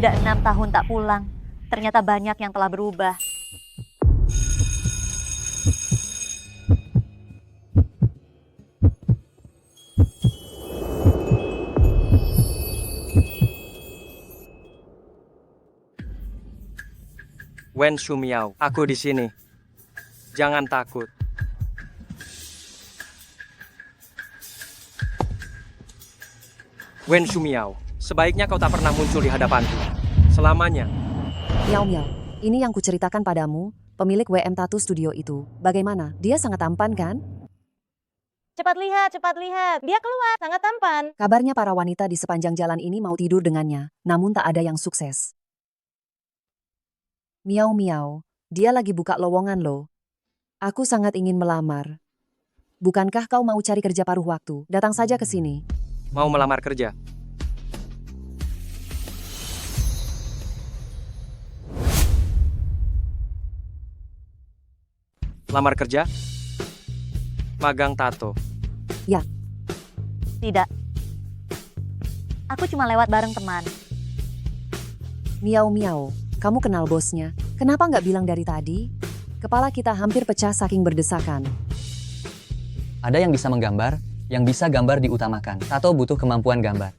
Sudah 6 tahun tak pulang. Ternyata banyak yang telah berubah. Wen Shumiao, aku di sini. Jangan takut. Wen Shumiao, sebaiknya kau tak pernah muncul di hadapanku. Selamanya. Miao Miao, ini yang kuceritakan padamu, pemilik WM Tattoo Studio itu. Bagaimana? Dia sangat tampan kan? Cepat lihat. Dia keluar, sangat tampan. Kabarnya para wanita di sepanjang jalan ini mau tidur dengannya, namun tak ada yang sukses. Miao Miao, dia lagi buka lowongan loh. Aku sangat ingin melamar. Bukankah kau mau cari kerja paruh waktu? Datang saja ke sini. Mau melamar kerja? Lamar kerja? Magang tato. Tidak. Aku cuma lewat bareng teman. Miao Miao, kamu kenal bosnya. Kenapa nggak bilang dari tadi? Kepala kita hampir pecah saking berdesakan. Ada yang bisa menggambar, yang bisa gambar diutamakan. Tato butuh kemampuan gambar.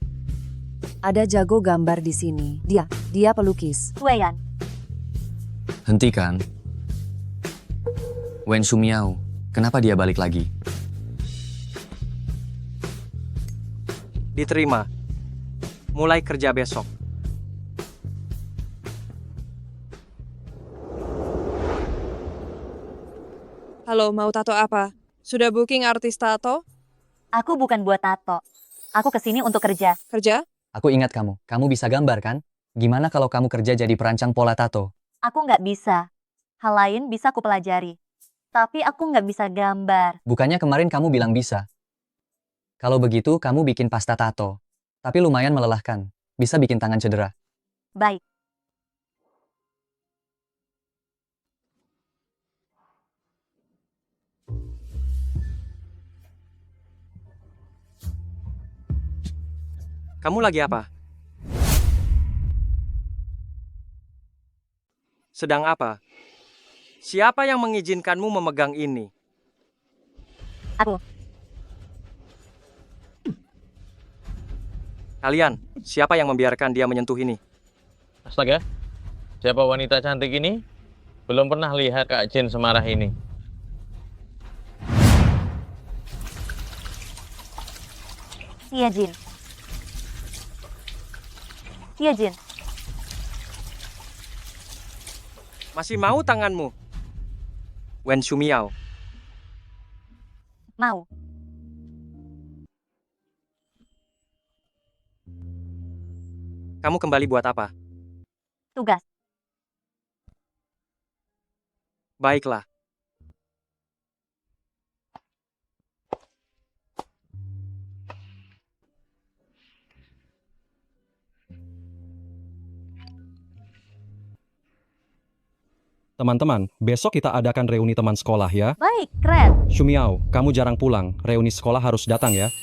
Ada jago gambar di sini. Dia pelukis. Weyan, Hentikan. Wen Shumiao, kenapa dia balik lagi? Diterima. Mulai kerja besok. Halo, mau tato apa? Sudah booking artis tato? aku bukan buat tato. Aku kesini untuk kerja. Kerja? Aku ingat kamu. Kamu bisa gambar kan? Gimana kalau kamu kerja jadi perancang pola tato? Aku nggak bisa. Hal lain bisa aku pelajari. Tapi aku nggak bisa gambar. Bukannya kemarin kamu bilang bisa. Kalau begitu, kamu bikin pasta tato. Tapi lumayan melelahkan. Bisa bikin tangan cedera. Baik. Kamu lagi apa? Sedang apa? Siapa yang mengizinkanmu memegang ini? Aku. Kalian, siapa yang membiarkan dia menyentuh ini? Astaga, siapa wanita cantik ini? Belum pernah lihat Kak Jin semarah ini. Iya, Jin. Iya, Jin. Masih mau tanganmu? Wen Shumiao. Mau. Kamu kembali buat apa? Tugas. Baiklah. Teman-teman, besok kita adakan reuni teman sekolah ya. Baik, keren. Shumiao, kamu jarang pulang. Reuni sekolah harus datang ya.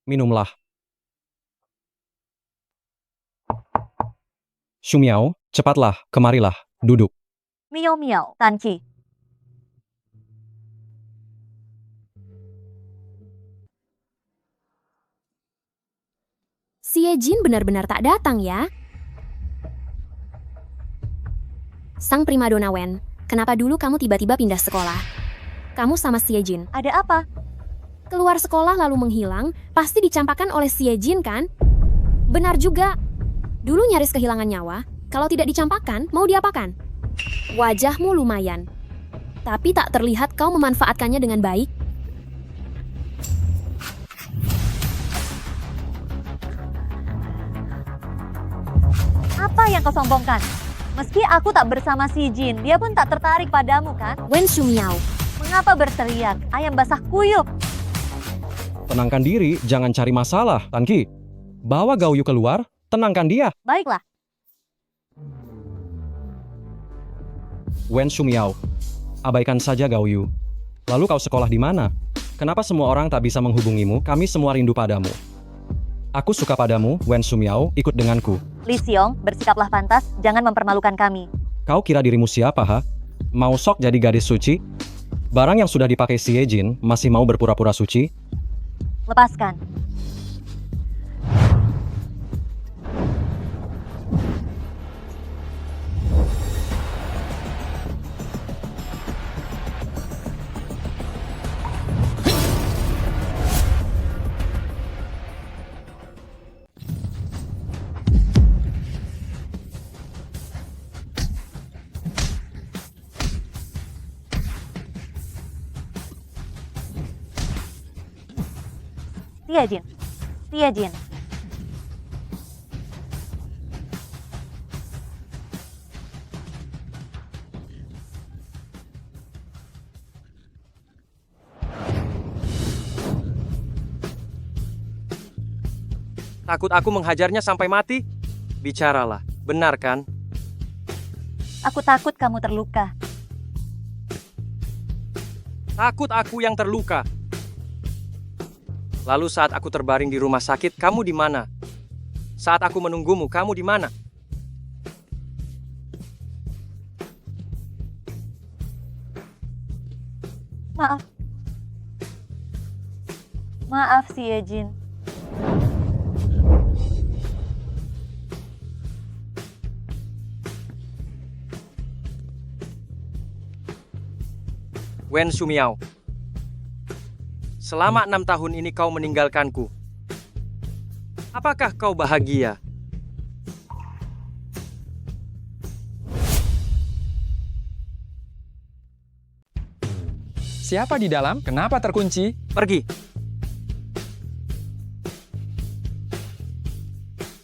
Minumlah. Shumiao, cepatlah, kemarilah, duduk. Miao Miao, Tanci. Si Yejin benar-benar tak datang ya. Sang primadona Wen, kenapa dulu kamu tiba-tiba pindah sekolah? Kamu sama si Yejin. Ada apa? Keluar sekolah lalu menghilang, pasti dicampakkan oleh si Yejin kan? Benar juga. Dulu nyaris kehilangan nyawa, kalau tidak dicampakkan, mau diapakan? Wajahmu lumayan. Tapi tak terlihat kau memanfaatkannya dengan baik. Apa yang kau sombongkan? Meski aku tak bersama si Jin, dia pun tak tertarik padamu kan? Wen Shumiao. Mengapa berteriak? Ayam basah kuyup. Tenangkan diri, jangan cari masalah, Tanki. Bawa Gaoyu keluar, tenangkan dia. Baiklah. Wen Shumiao, abaikan saja Gaoyu. Lalu kau sekolah di mana? Kenapa semua orang tak bisa menghubungimu? Kami semua rindu padamu. Aku suka padamu, Wen Sumiao, ikut denganku. Li Xiong, bersikaplah pantas, jangan mempermalukan kami. Kau kira dirimu siapa, ha? Mau sok jadi gadis suci? Barang yang sudah dipakai si Yejin masih mau berpura-pura suci? Lepaskan. Tiajin. Tiajin. Takut aku menghajarnya sampai mati? Bicaralah, benar kan? Aku takut kamu terluka. Takut aku yang terluka. Lalu saat aku terbaring di rumah sakit, kamu di mana? Saat aku menunggumu, kamu di mana? Maaf. Maaf si Yejin. Wen Sumiao. Selama 6 tahun ini kau meninggalkanku. Apakah kau bahagia? Siapa di dalam? Kenapa terkunci? Pergi.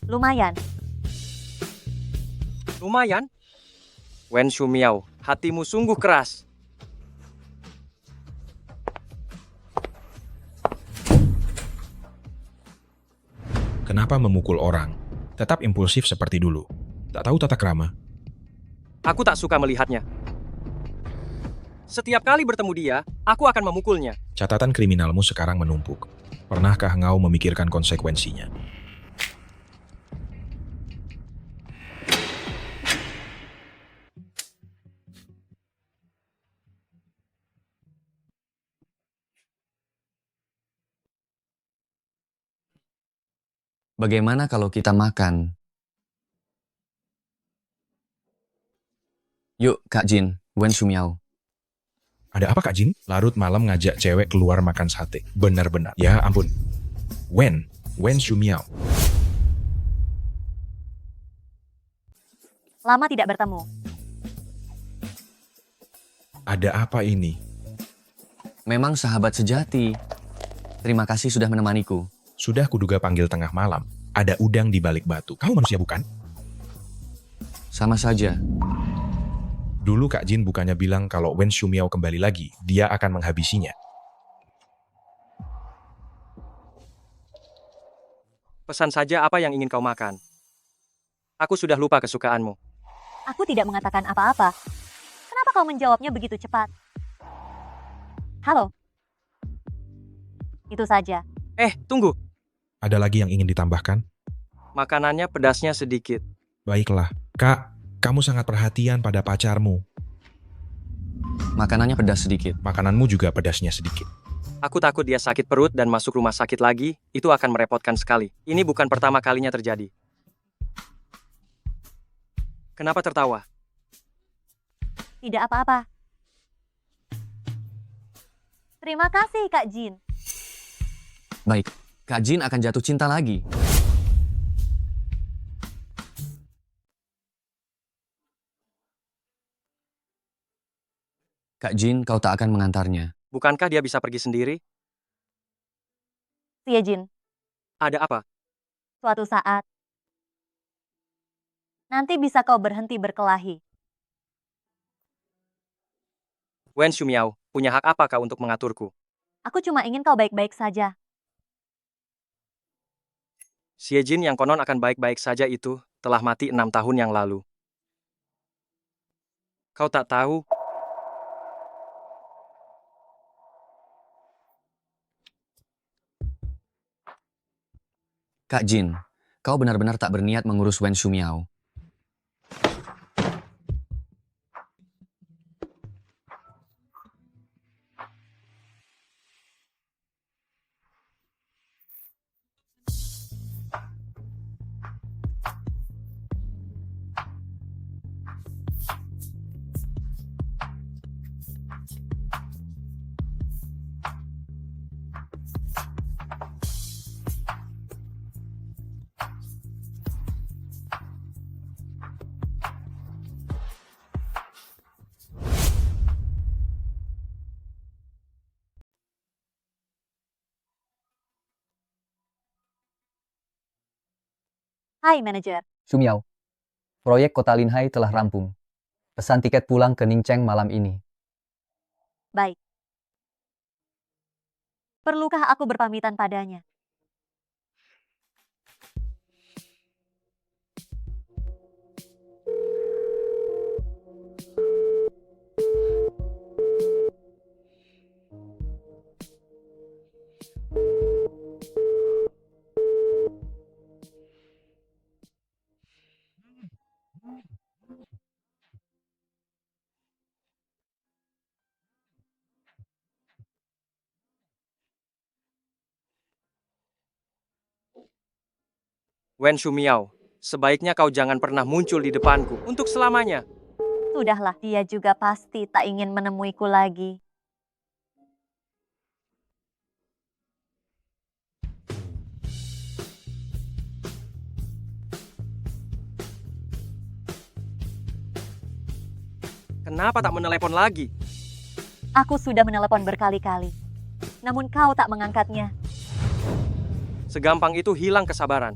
Lumayan. Lumayan. Wen Sumiao, hatimu sungguh keras. Kenapa memukul orang? Tetap impulsif seperti dulu. Tak tahu tata krama. Aku tak suka melihatnya. Setiap kali bertemu dia, aku akan memukulnya. Catatan kriminalmu sekarang menumpuk. Pernahkah engkau memikirkan konsekuensinya? Bagaimana kalau kita makan? Yuk, Kak Jin, Wen Sumiao. Ada apa Kak Jin? Larut malam ngajak cewek keluar makan sate. Benar-benar. Ya ampun. Wen Sumiao. Lama tidak bertemu. Ada apa ini? Memang sahabat sejati. Terima kasih sudah menemaniku. Sudah kuduga panggil tengah malam. Ada udang di balik batu. Kau manusia bukan? Sama saja. Dulu Kak Jin bukannya bilang kalau Wen Sumiao kembali lagi, dia akan menghabisinya. Pesan saja apa yang ingin kau makan. Aku sudah lupa kesukaanmu. Aku tidak mengatakan apa-apa. Kenapa kau menjawabnya begitu cepat? Halo. Itu saja. Tunggu. Ada lagi yang ingin ditambahkan? Makanannya pedasnya sedikit. Baiklah. Kak, kamu sangat perhatian pada pacarmu. Makanannya pedas sedikit. Makananmu juga pedasnya sedikit. Aku takut dia sakit perut dan masuk rumah sakit lagi. Itu akan merepotkan sekali. Ini bukan pertama kalinya terjadi. Kenapa tertawa? Tidak apa-apa. Terima kasih, Kak Jin. Baik, Kak Jin akan jatuh cinta lagi. Kak Jin, kau tak akan mengantarnya. Bukankah dia bisa pergi sendiri? Si Yejin, Ada apa? suatu saat nanti bisa kau berhenti berkelahi. Wen Sumiao, punya hak apa kau untuk mengaturku? Aku cuma ingin kau baik-baik saja. Xie Jin yang konon akan baik-baik saja itu telah mati 6 tahun yang lalu. Kau tak tahu? Kak Jin, kau benar-benar tak berniat mengurus Wen Shumiao. Hai manajer, Shumiao, proyek Kota Linhai telah rampung. Pesan tiket pulang ke Ningcheng malam ini. baik. Perlukah aku berpamitan padanya? Wen Shumiao, sebaiknya kau jangan pernah muncul di depanku untuk selamanya. Sudahlah, dia juga pasti tak ingin menemuiku lagi. Kenapa tak menelepon lagi? Aku sudah menelepon berkali-kali, namun kau tak mengangkatnya. Segampang itu hilang kesabaran.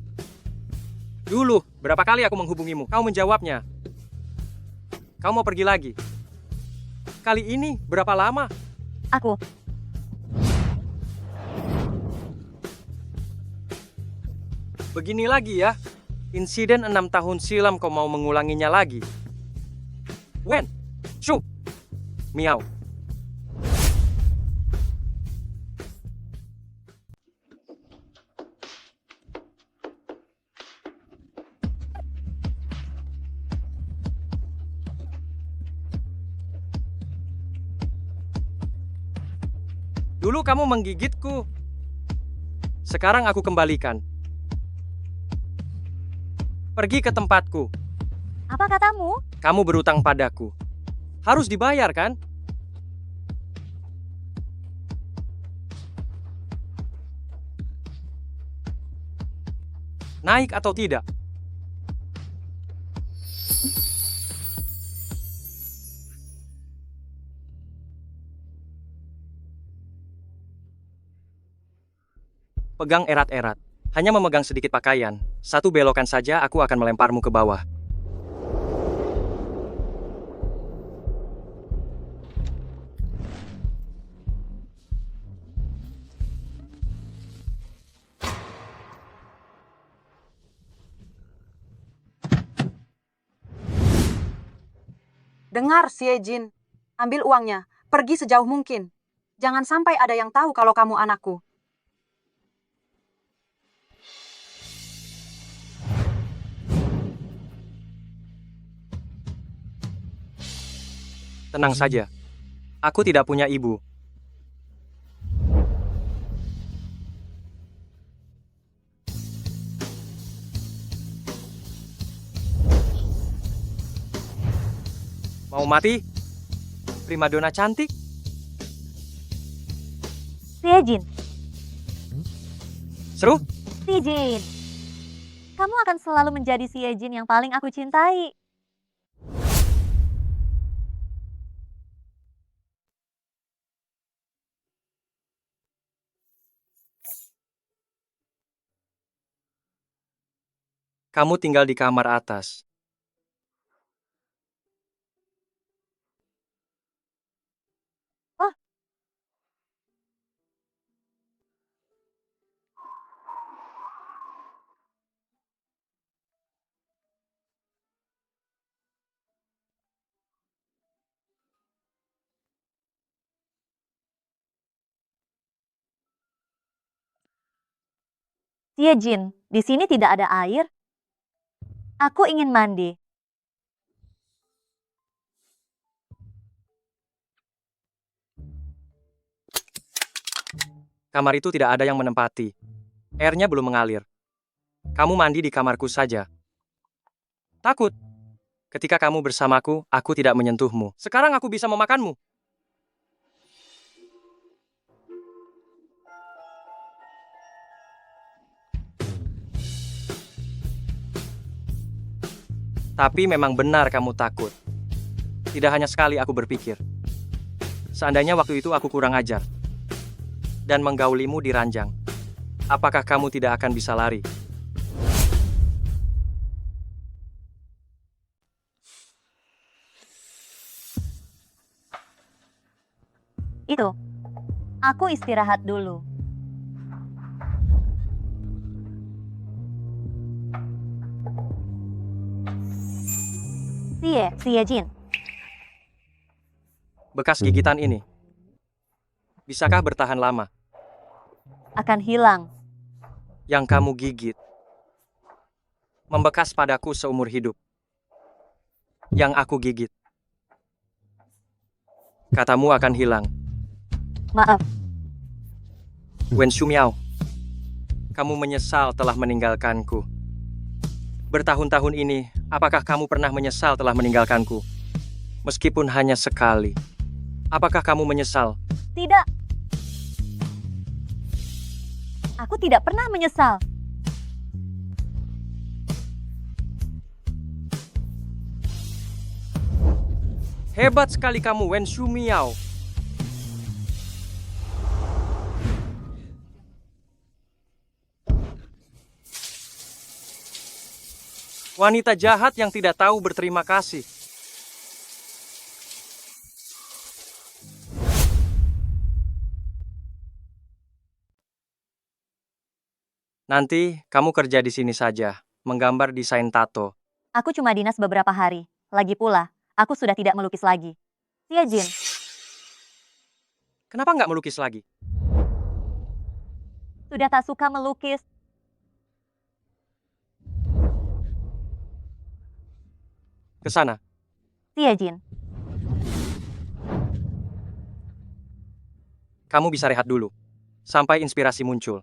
Dulu, berapa kali aku menghubungimu, kau menjawabnya. Kau mau pergi lagi. Kali ini, berapa lama? Aku, Begini lagi ya. Insiden 6 tahun silam kau mau mengulanginya lagi. Wen, Shu, Miao. Dulu kamu menggigitku. Sekarang aku kembalikan. Pergi ke tempatku. apa katamu? Kamu berutang padaku. Harus dibayar kan? Naik atau tidak? Pegang erat-erat. Hanya memegang sedikit pakaian. Satu belokan saja aku akan melemparmu ke bawah. Dengar, Xie Jin. Ambil uangnya. Pergi sejauh mungkin. Jangan sampai ada yang tahu kalau kamu anakku. Tenang saja. Aku tidak punya ibu. Mau mati? Primadona cantik? Siejin, Seru? Siejin. Kamu akan selalu menjadi Siejin yang paling aku cintai. Kamu tinggal di kamar atas. Oh, Jin, di sini tidak ada air. Aku ingin mandi. Kamar itu tidak ada yang menempati. Airnya belum mengalir. Kamu mandi di kamarku saja. Takut. Ketika kamu bersamaku, aku tidak menyentuhmu. Sekarang aku bisa memakanmu. Tapi memang benar kamu takut. Tidak hanya sekali aku berpikir. Seandainya waktu itu aku kurang ajar dan menggaulimu di ranjang, apakah kamu tidak akan bisa lari? Itu. Aku istirahat dulu. Jin. Bekas gigitan ini, bisakah bertahan lama? Akan hilang. Yang kamu gigit membekas padaku seumur hidup. Yang aku gigit, katamu akan hilang. Maaf. Wen Shumiao, kamu menyesal telah meninggalkanku. Bertahun-tahun ini, apakah kamu pernah menyesal telah meninggalkanku? Meskipun hanya sekali. Apakah kamu menyesal? Tidak. Aku tidak pernah menyesal. Hebat sekali kamu, Wen Shumiao. Wanita jahat yang tidak tahu berterima kasih. Nanti kamu kerja di sini saja, menggambar desain tato. Aku cuma dinas beberapa hari. Lagi pula, aku sudah tidak melukis lagi. Jin. Kenapa nggak melukis lagi? Sudah tak suka melukis. Ke sana. Jin. Kamu bisa rehat dulu, sampai inspirasi muncul.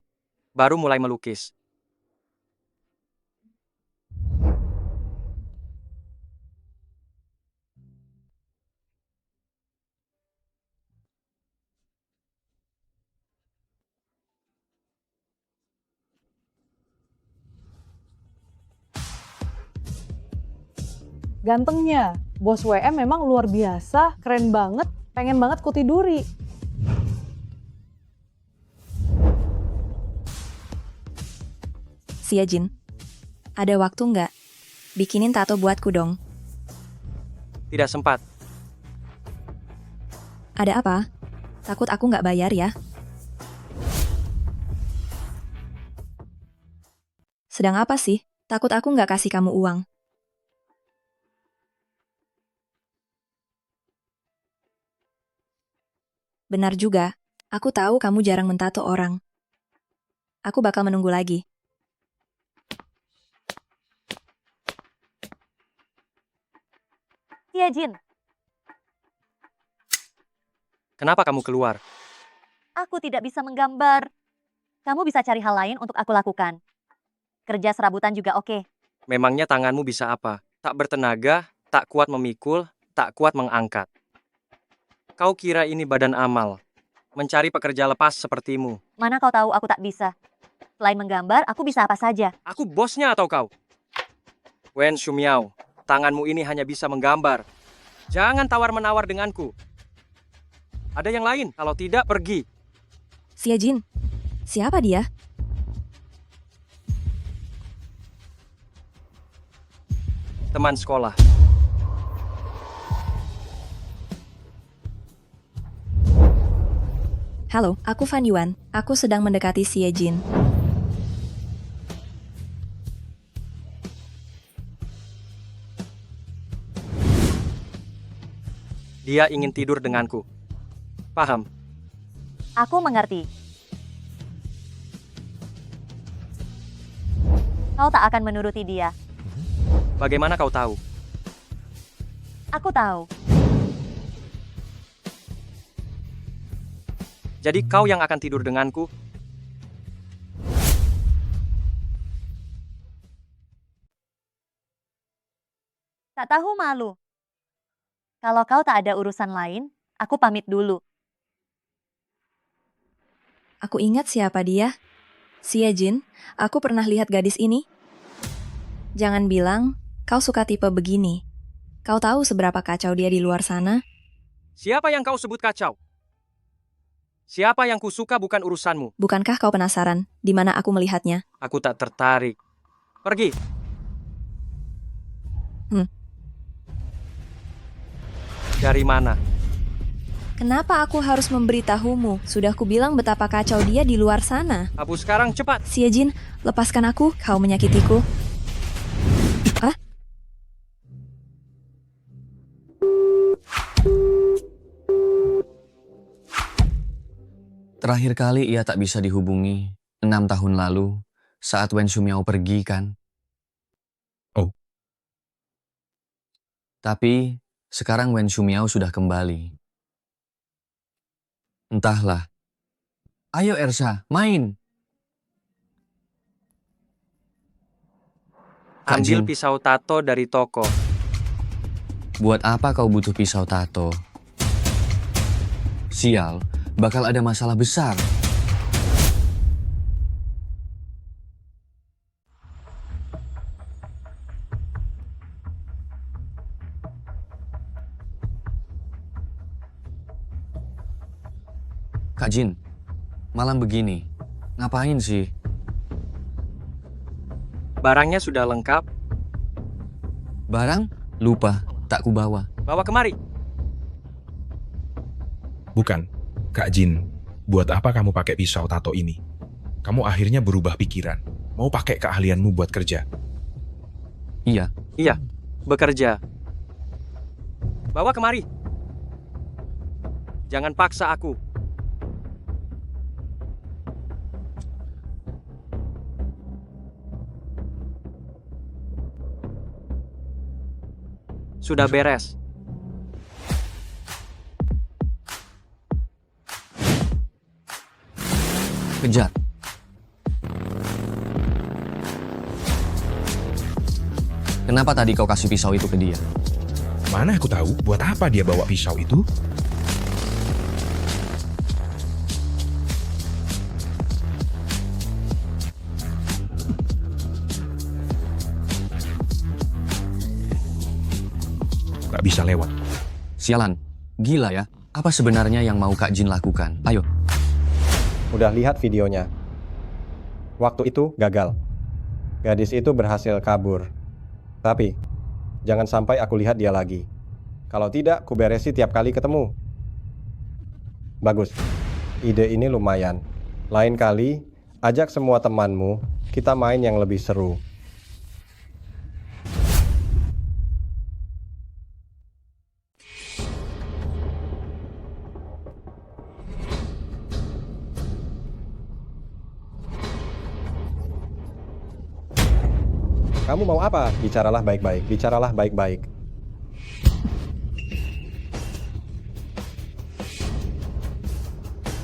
Baru mulai melukis. Gantengnya, bos WM memang luar biasa, keren banget, pengen banget ku tiduri. Jin, ada waktu nggak? Bikinin tato buatku dong. Tidak sempat. Ada apa? Takut aku nggak bayar ya? Sedang apa sih? Takut aku nggak kasih kamu uang. Benar juga, aku tahu kamu jarang mentato orang. Aku bakal menunggu lagi. Jin. Kenapa kamu keluar? Aku tidak bisa menggambar. Kamu bisa cari hal lain untuk aku lakukan. Kerja serabutan juga oke. Memangnya tanganmu bisa apa? Tak bertenaga, tak kuat memikul, tak kuat mengangkat. Kau kira ini badan amal? Mencari pekerja lepas sepertimu. Mana kau tahu aku tak bisa? Selain menggambar, aku bisa apa saja. Aku bosnya atau kau? Wen Shumiao, tanganmu ini hanya bisa menggambar. Jangan tawar-menawar denganku. Ada yang lain, kalau tidak pergi. Jin, siapa dia? Teman sekolah. Halo, aku Fan Yuan. Aku sedang mendekati Jin. Dia ingin tidur denganku. Paham? Aku mengerti. kau tak akan menuruti dia. Bagaimana kau tahu? Aku tahu. Jadi kau yang akan tidur denganku? Tak tahu malu. Kalau kau tak ada urusan lain, aku pamit dulu. Aku ingat siapa dia. Xie Jin, aku pernah lihat gadis ini. Jangan bilang kau suka tipe begini. Kau tahu seberapa kacau dia di luar sana? Siapa yang kau sebut kacau? Siapa yang kusuka bukan urusanmu. Bukankah kau penasaran di mana aku melihatnya? Aku tak tertarik. Pergi. Dari mana? Kenapa aku harus memberitahumu? Sudah kubilang betapa kacau dia di luar sana. Hapus sekarang, cepat. Xie Jin, lepaskan aku. Kau menyakitiku. Hah? Terakhir kali ia tak bisa dihubungi 6 tahun lalu saat Wen Shumiao pergi kan? Oh. Tapi sekarang Wen Shumiao sudah kembali. Entahlah. Ayo Ersa, main. Kak Ambil Jin, pisau tato dari toko. buat apa kau butuh pisau tato? Sial, bakal ada masalah besar. Kak Jin, malam begini, ngapain sih? Barangnya sudah lengkap. Barang? Lupa, tak kubawa. Bawa kemari. Bukan, Kak Jin, buat apa kamu pakai pisau tato ini? Kamu akhirnya berubah pikiran. Mau pakai keahlianmu buat kerja. Iya. Iya, bekerja. Bawa kemari. Jangan paksa aku. Sudah beres. Kejar. Kenapa tadi kau kasih pisau itu ke dia? Mana aku tahu buat apa dia bawa pisau itu? Gak bisa lewat. Sialan, gila ya. Apa sebenarnya yang mau Kak Jin lakukan? Ayo. Udah lihat videonya. Waktu itu gagal. Gadis itu berhasil kabur. Tapi, jangan sampai aku lihat dia lagi. Kalau tidak, ku beresi tiap kali ketemu. Bagus. Ide ini lumayan. Lain kali, ajak semua temanmu, kita main yang lebih seru. Kamu mau apa? Bicaralah baik-baik. Bicaralah baik-baik.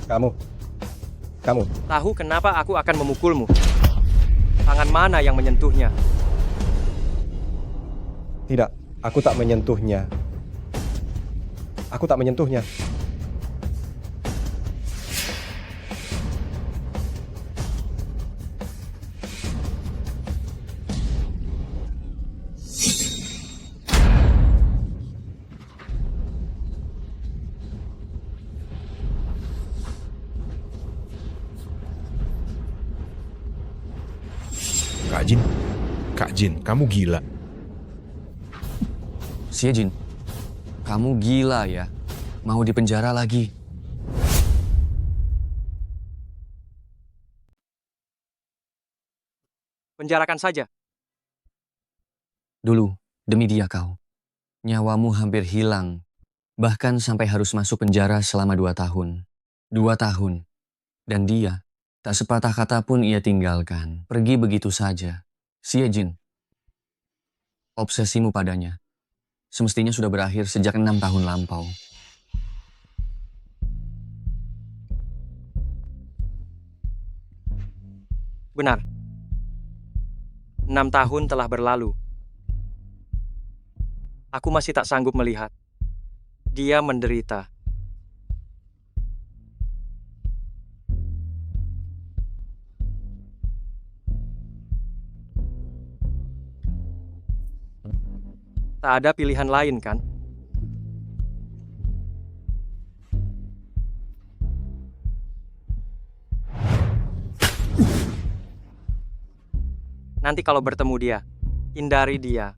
Kamu. Tahu kenapa aku akan memukulmu? Tangan mana yang menyentuhnya? Tidak, aku tak menyentuhnya. Aku tak menyentuhnya. Kak Jin, kamu gila. Xie Jin, kamu gila ya? Mau dipenjara lagi? Penjarakan saja. Dulu, demi dia kau. Nyawamu hampir hilang. Bahkan sampai harus masuk penjara selama 2 tahun. 2 tahun. Dan dia, tak sepatah kata pun ia tinggalkan. Pergi begitu saja. Xie Jin, obsesimu padanya semestinya sudah berakhir sejak 6 tahun lampau. Benar. 6 tahun telah berlalu. Aku masih tak sanggup melihat dia menderita. Tak ada pilihan lain, kan? Nanti kalau bertemu dia, hindari dia.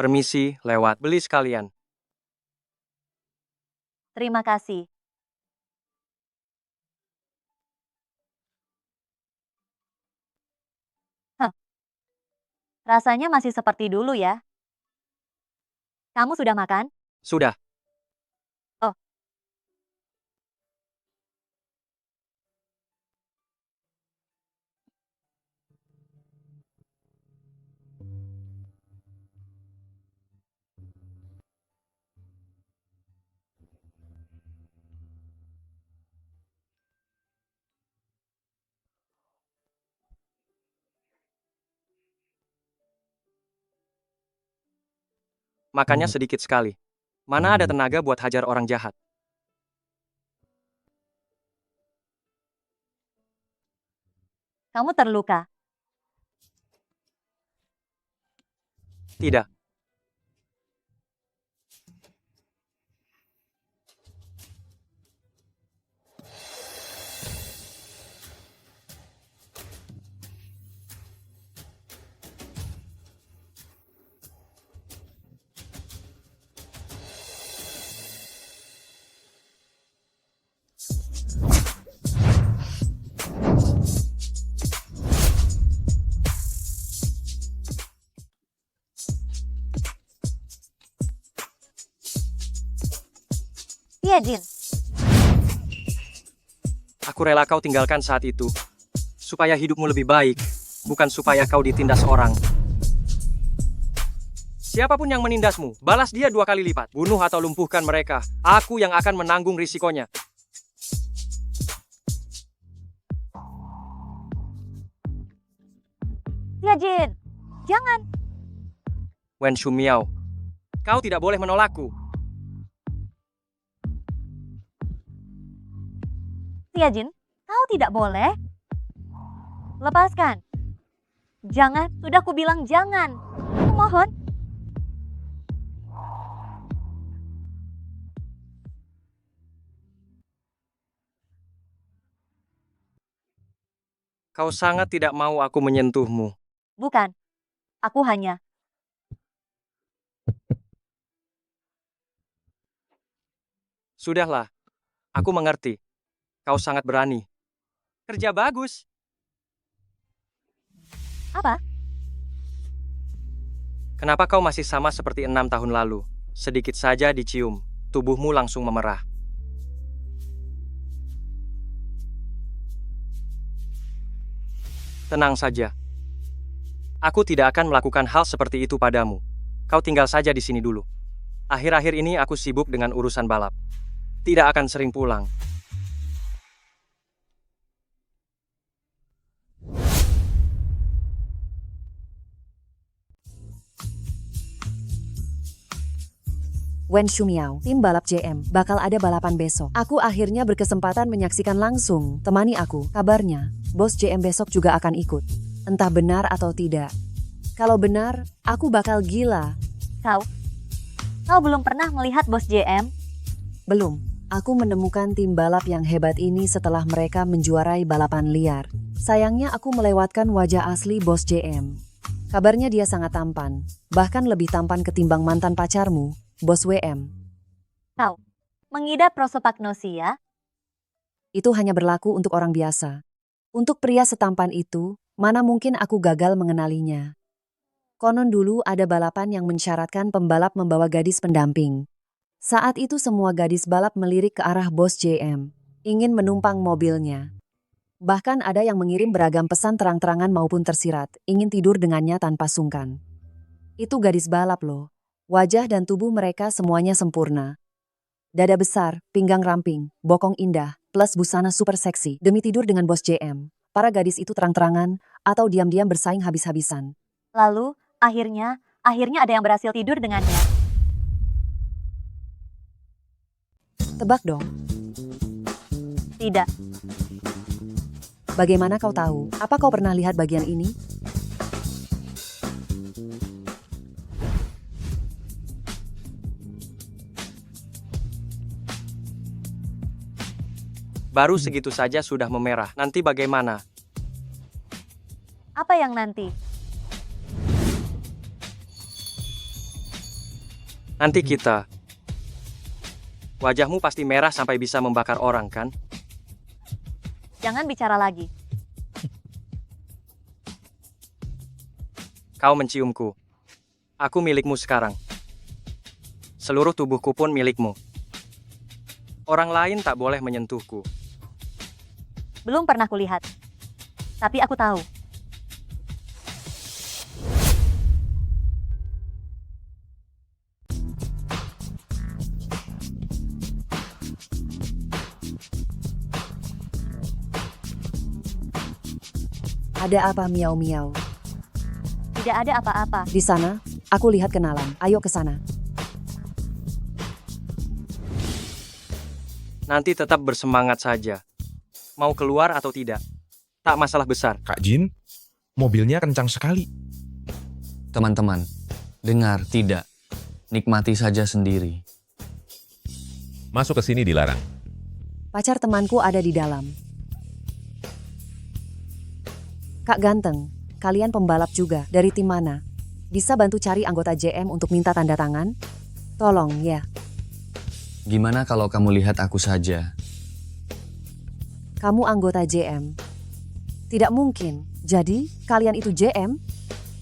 Permisi, lewat. Beli sekalian. Terima kasih. Rasanya masih seperti dulu ya. Kamu sudah makan? Sudah. Oh. Makannya sedikit sekali. Mana ada tenaga buat hajar orang jahat? Kamu terluka? Tidak. Iya, Jin. Aku rela kau tinggalkan saat itu. Supaya hidupmu lebih baik. Bukan supaya kau ditindas orang. Siapapun yang menindasmu, balas dia 2 kali lipat. Bunuh atau lumpuhkan mereka. Aku yang akan menanggung risikonya. Iya, Jin. Jangan. Wen Shumiao, kau tidak boleh menolakku. Iya, Jin. Kau tidak boleh. Lepaskan. Jangan. Sudah kubilang jangan. Aku mohon. Kau sangat tidak mau aku menyentuhmu. Bukan. Aku hanya... Sudahlah. Aku mengerti. Kau sangat berani. Kerja bagus. Apa? Kenapa kau masih sama seperti 6 tahun lalu? Sedikit saja dicium, tubuhmu langsung memerah. Tenang saja. Aku tidak akan melakukan hal seperti itu padamu. Kau tinggal saja di sini dulu. Akhir-akhir ini aku sibuk dengan urusan balap. Tidak akan sering pulang. Wen Shumiao, tim balap JM, bakal ada balapan besok. Aku akhirnya berkesempatan menyaksikan langsung. Temani aku, kabarnya, bos JM besok juga akan ikut. Entah benar atau tidak. Kalau benar, aku bakal gila. Kau belum pernah melihat bos JM? Belum. Aku menemukan tim balap yang hebat ini setelah mereka menjuarai balapan liar. Sayangnya aku melewatkan wajah asli Bos JM. Kabarnya dia sangat tampan, bahkan lebih tampan ketimbang mantan pacarmu, Bos WM. Kau mengidap prosopagnosia? Itu hanya berlaku untuk orang biasa. Untuk pria setampan itu, mana mungkin aku gagal mengenalinya. Konon dulu ada balapan yang mensyaratkan pembalap membawa gadis pendamping. Saat itu semua gadis balap melirik ke arah Bos JM, ingin menumpang mobilnya. Bahkan ada yang mengirim beragam pesan terang-terangan maupun tersirat, ingin tidur dengannya tanpa sungkan. Itu gadis balap loh. Wajah dan tubuh mereka semuanya sempurna. Dada besar, pinggang ramping, bokong indah, plus busana super seksi. Demi tidur dengan Bos JM, para gadis itu terang-terangan atau diam-diam bersaing habis-habisan. Lalu, akhirnya ada yang berhasil tidur dengannya. Tebak dong. Tidak. Bagaimana kau tahu? Apa kau pernah lihat bagian ini? Baru segitu saja sudah memerah. Nanti bagaimana? Apa yang nanti? Nanti kita. Wajahmu pasti merah sampai bisa membakar orang, kan? Jangan bicara lagi. Kau menciumku. Aku milikmu sekarang. Seluruh tubuhku pun milikmu. Orang lain tak boleh menyentuhku. Belum pernah kulihat. Tapi aku tahu. Ada apa miau-miau? Tidak ada apa-apa. Di sana, aku lihat kenalan. Ayo ke sana. Nanti tetap bersemangat saja. Mau keluar atau tidak? Tak masalah besar. Kak Jin, mobilnya kencang sekali. Teman-teman, dengar tidak. Nikmati saja sendiri. Masuk ke sini dilarang. Pacar temanku ada di dalam. Kak Ganteng, kalian pembalap juga, dari tim mana? Bisa bantu cari anggota JM untuk minta tanda tangan? Tolong ya. Gimana kalau kamu lihat aku saja? Kamu anggota JM. Tidak mungkin. Jadi, kalian itu JM?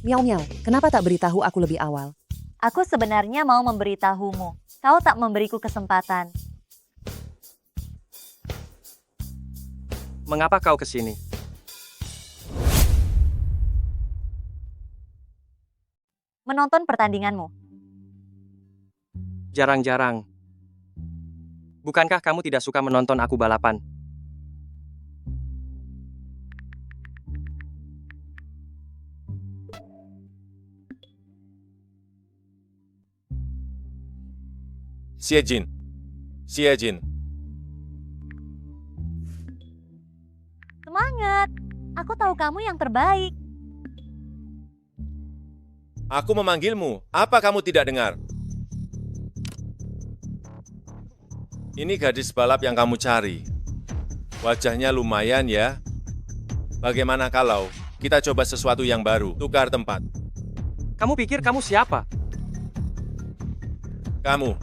Miau-miau, kenapa tak beritahu aku lebih awal? Aku sebenarnya mau memberitahumu. Kau tak memberiku kesempatan. Mengapa kau ke sini? Menonton pertandinganmu. Jarang-jarang. Bukankah kamu tidak suka menonton aku balapan? Xie Jin. Semangat. Aku tahu kamu yang terbaik. Aku memanggilmu. Apa kamu tidak dengar? Ini gadis balap yang kamu cari. Wajahnya lumayan ya. Bagaimana kalau kita coba sesuatu yang baru, tukar tempat? Kamu pikir kamu siapa? Kamu.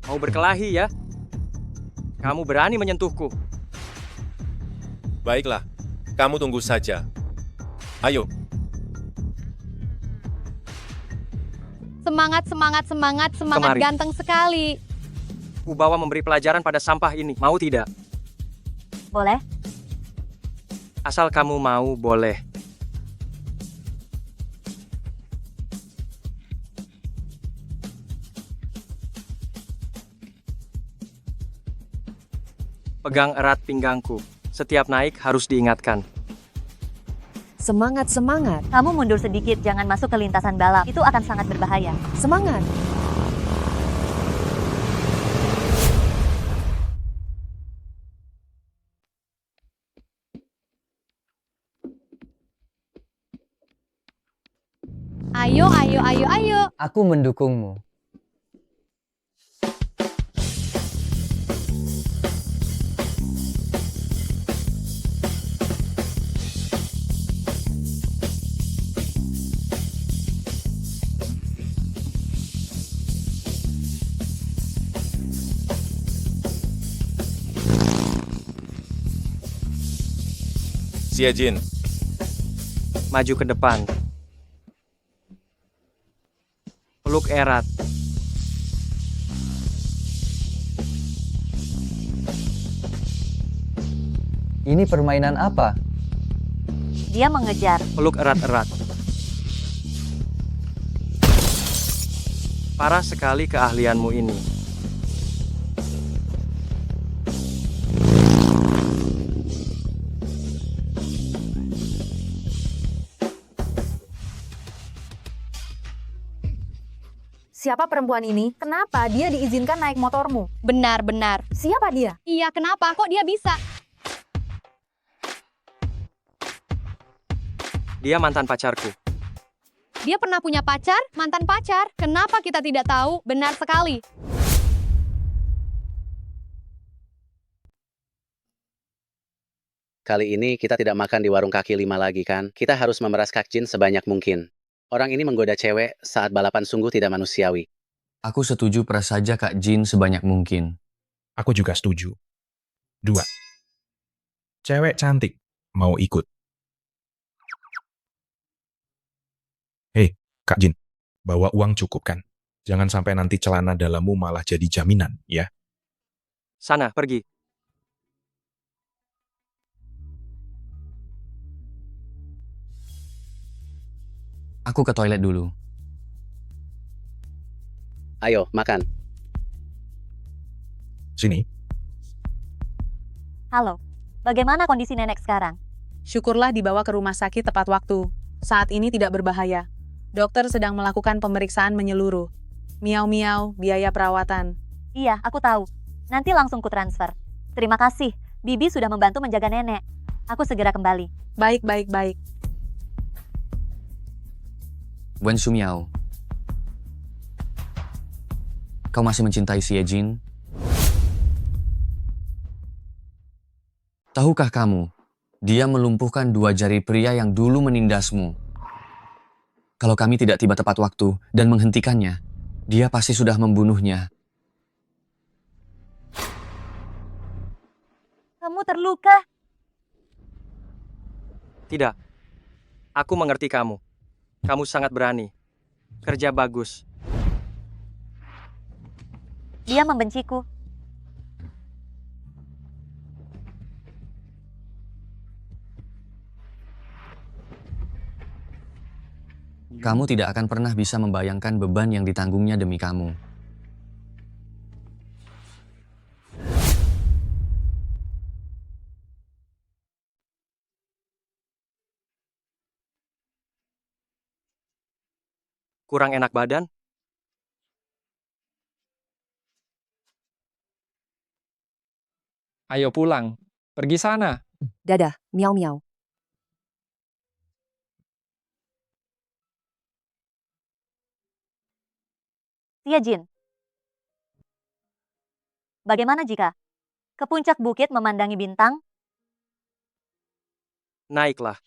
Mau berkelahi ya? Kamu berani menyentuhku. Baiklah, kamu tunggu saja. Ayo. Semangat Kemari. ganteng sekali. Kubawa memberi pelajaran pada sampah ini. Mau tidak? Boleh? Asal kamu mau, boleh. Pegang erat pinggangku. Setiap naik harus diingatkan. Semangat, semangat. Kamu mundur sedikit, jangan masuk ke lintasan balap. Itu akan sangat berbahaya. Semangat. Ayo, ayo, ayo, ayo. Aku mendukungmu. Xie Jin, Maju ke depan. Peluk erat. Ini permainan apa? Dia mengejar. Peluk erat-erat. Parah sekali keahlianmu ini. Siapa perempuan ini? Kenapa dia diizinkan naik motormu? Benar-benar. Siapa dia? Iya, kenapa? Kok dia bisa? Dia mantan pacarku. Dia pernah punya pacar? Mantan pacar? Kenapa kita tidak tahu? Benar sekali. Kali ini kita tidak makan di warung kaki lima lagi kan? Kita harus memeras Kak Jin sebanyak mungkin. Orang ini menggoda cewek saat balapan sungguh tidak manusiawi. Aku setuju peras saja Kak Jin sebanyak mungkin. Aku juga setuju. 2. Cewek cantik, mau ikut. Hei, Kak Jin, bawa uang cukup kan? Jangan sampai nanti celana dalammu malah jadi jaminan, ya? Sana, pergi. Aku ke toilet dulu. Ayo, makan. Sini. Halo, bagaimana kondisi nenek sekarang? Syukurlah dibawa ke rumah sakit tepat waktu. Saat ini tidak berbahaya. Dokter sedang melakukan pemeriksaan menyeluruh. Miau-miau, biaya perawatan. Iya, aku tahu. Nanti langsung ku transfer. Terima kasih, Bibi sudah membantu menjaga nenek. Aku segera kembali. Baik, baik, baik. Wen Shumiao. Kau masih mencintai Xie Jin? Tahukah kamu, dia melumpuhkan 2 jari pria yang dulu menindasmu. Kalau kami tidak tiba tepat waktu dan menghentikannya, dia pasti sudah membunuhnya. Kamu terluka? Tidak. Aku mengerti kamu. Kamu sangat berani. Kerja bagus. Dia membenciku. Kamu tidak akan pernah bisa membayangkan beban yang ditanggungnya demi kamu. Kurang enak badan? Ayo pulang. Pergi sana. Dadah, miau-miau. Xie Jin. Bagaimana jika ke puncak bukit memandangi bintang? Naiklah.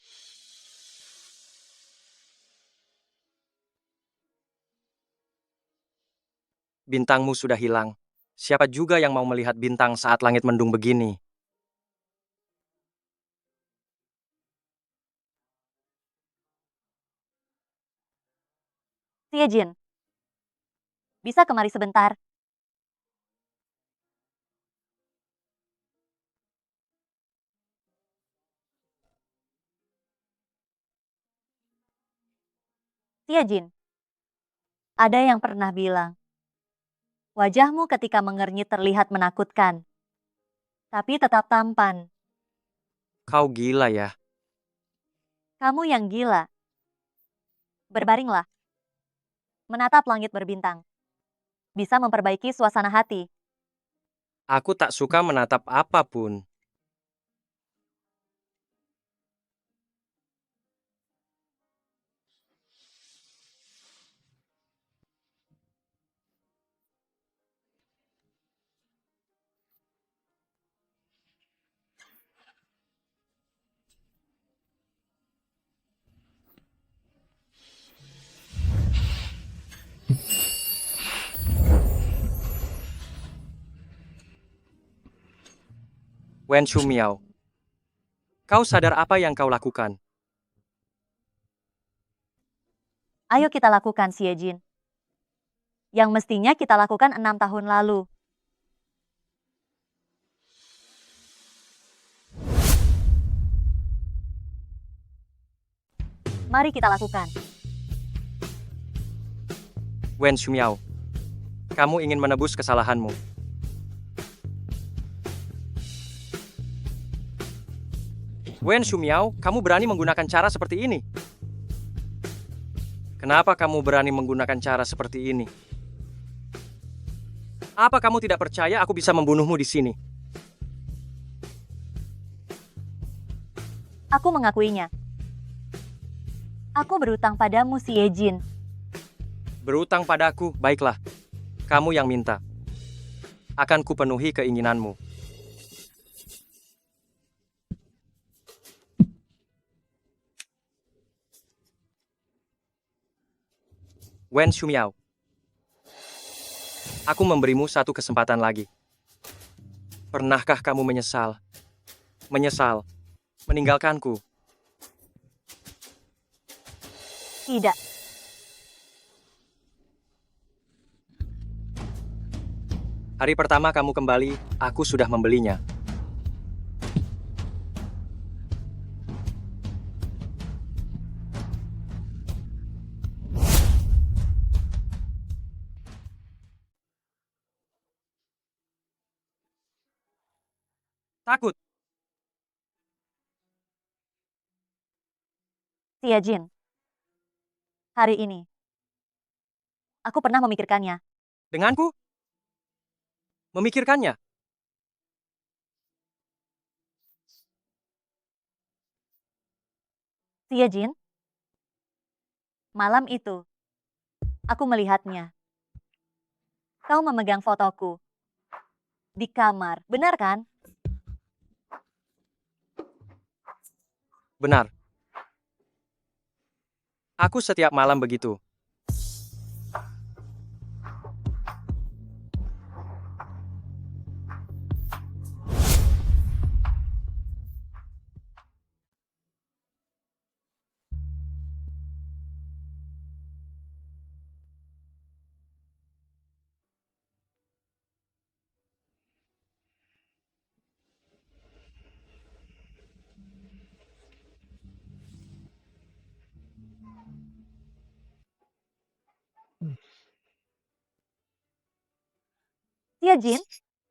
Bintangmu sudah hilang. Siapa juga yang mau melihat bintang saat langit mendung begini? Xie Jin. Bisa kemari sebentar? Xie Jin. Ada yang pernah bilang, wajahmu ketika mengernyit terlihat menakutkan, tapi tetap tampan. Kau gila ya. Kamu yang gila. Berbaringlah. Menatap langit berbintang. Bisa memperbaiki suasana hati. Aku tak suka menatap apapun. Wen Shumiao, kau sadar apa yang kau lakukan? Ayo kita lakukan, Xie Jin. Yang mestinya kita lakukan 6 tahun lalu. Mari kita lakukan. Wen Shumiao, kamu ingin menebus kesalahanmu. Wen Shumiao, kamu berani menggunakan cara seperti ini? Kenapa kamu berani menggunakan cara seperti ini? Apa kamu tidak percaya aku bisa membunuhmu di sini? Aku mengakuinya. Aku berutang padamu, Xie Jin. Berutang padaku, baiklah. Kamu yang minta. Akan kupenuhi keinginanmu. Wen Shumiao, aku memberimu satu kesempatan lagi. Pernahkah kamu menyesal? Menyesal meninggalkanku? Tidak. Hari pertama kamu kembali, aku sudah membelinya. Takut. Xie Jin, hari ini, aku pernah memikirkannya. Denganku? Memikirkannya? Xie Jin, malam itu, aku melihatnya. Kau memegang fotoku di kamar, benar kan? Benar. Aku setiap malam begitu. Xie Jin,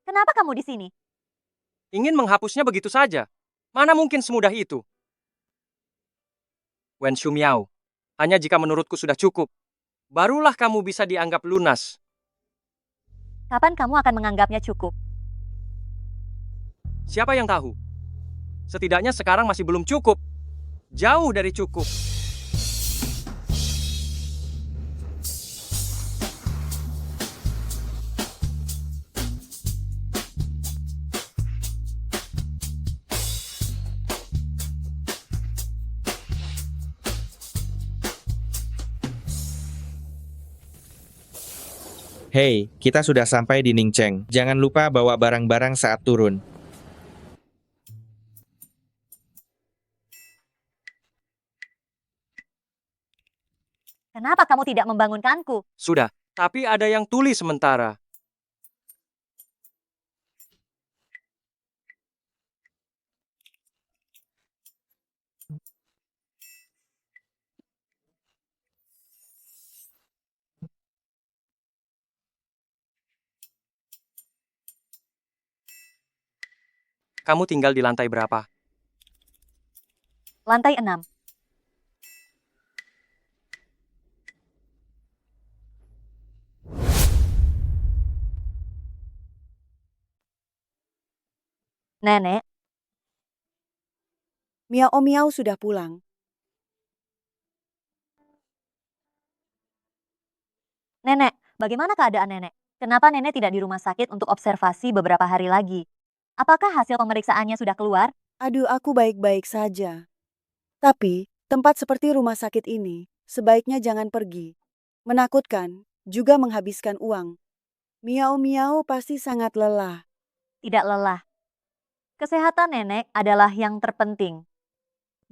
kenapa kamu di sini? Ingin menghapusnya begitu saja. Mana mungkin semudah itu? Wen Shumiao, hanya jika menurutku sudah cukup, barulah kamu bisa dianggap lunas. Kapan kamu akan menganggapnya cukup? Siapa yang tahu? Setidaknya sekarang masih belum cukup. Jauh dari cukup. Hei, kita sudah sampai di Ningcheng. Jangan lupa bawa barang-barang saat turun. Kenapa kamu tidak membangunkanku? Sudah, tapi ada yang tuli sementara. Kamu tinggal di lantai berapa? Lantai 6. Nenek, Miao Miao sudah pulang. Nenek, bagaimana keadaan nenek? Kenapa nenek tidak di rumah sakit untuk observasi beberapa hari lagi? Apakah hasil pemeriksaannya sudah keluar? Aduh, aku baik-baik saja. Tapi, tempat seperti rumah sakit ini, sebaiknya jangan pergi. Menakutkan, juga menghabiskan uang. Miao Miao pasti sangat lelah. Tidak lelah. Kesehatan nenek adalah yang terpenting.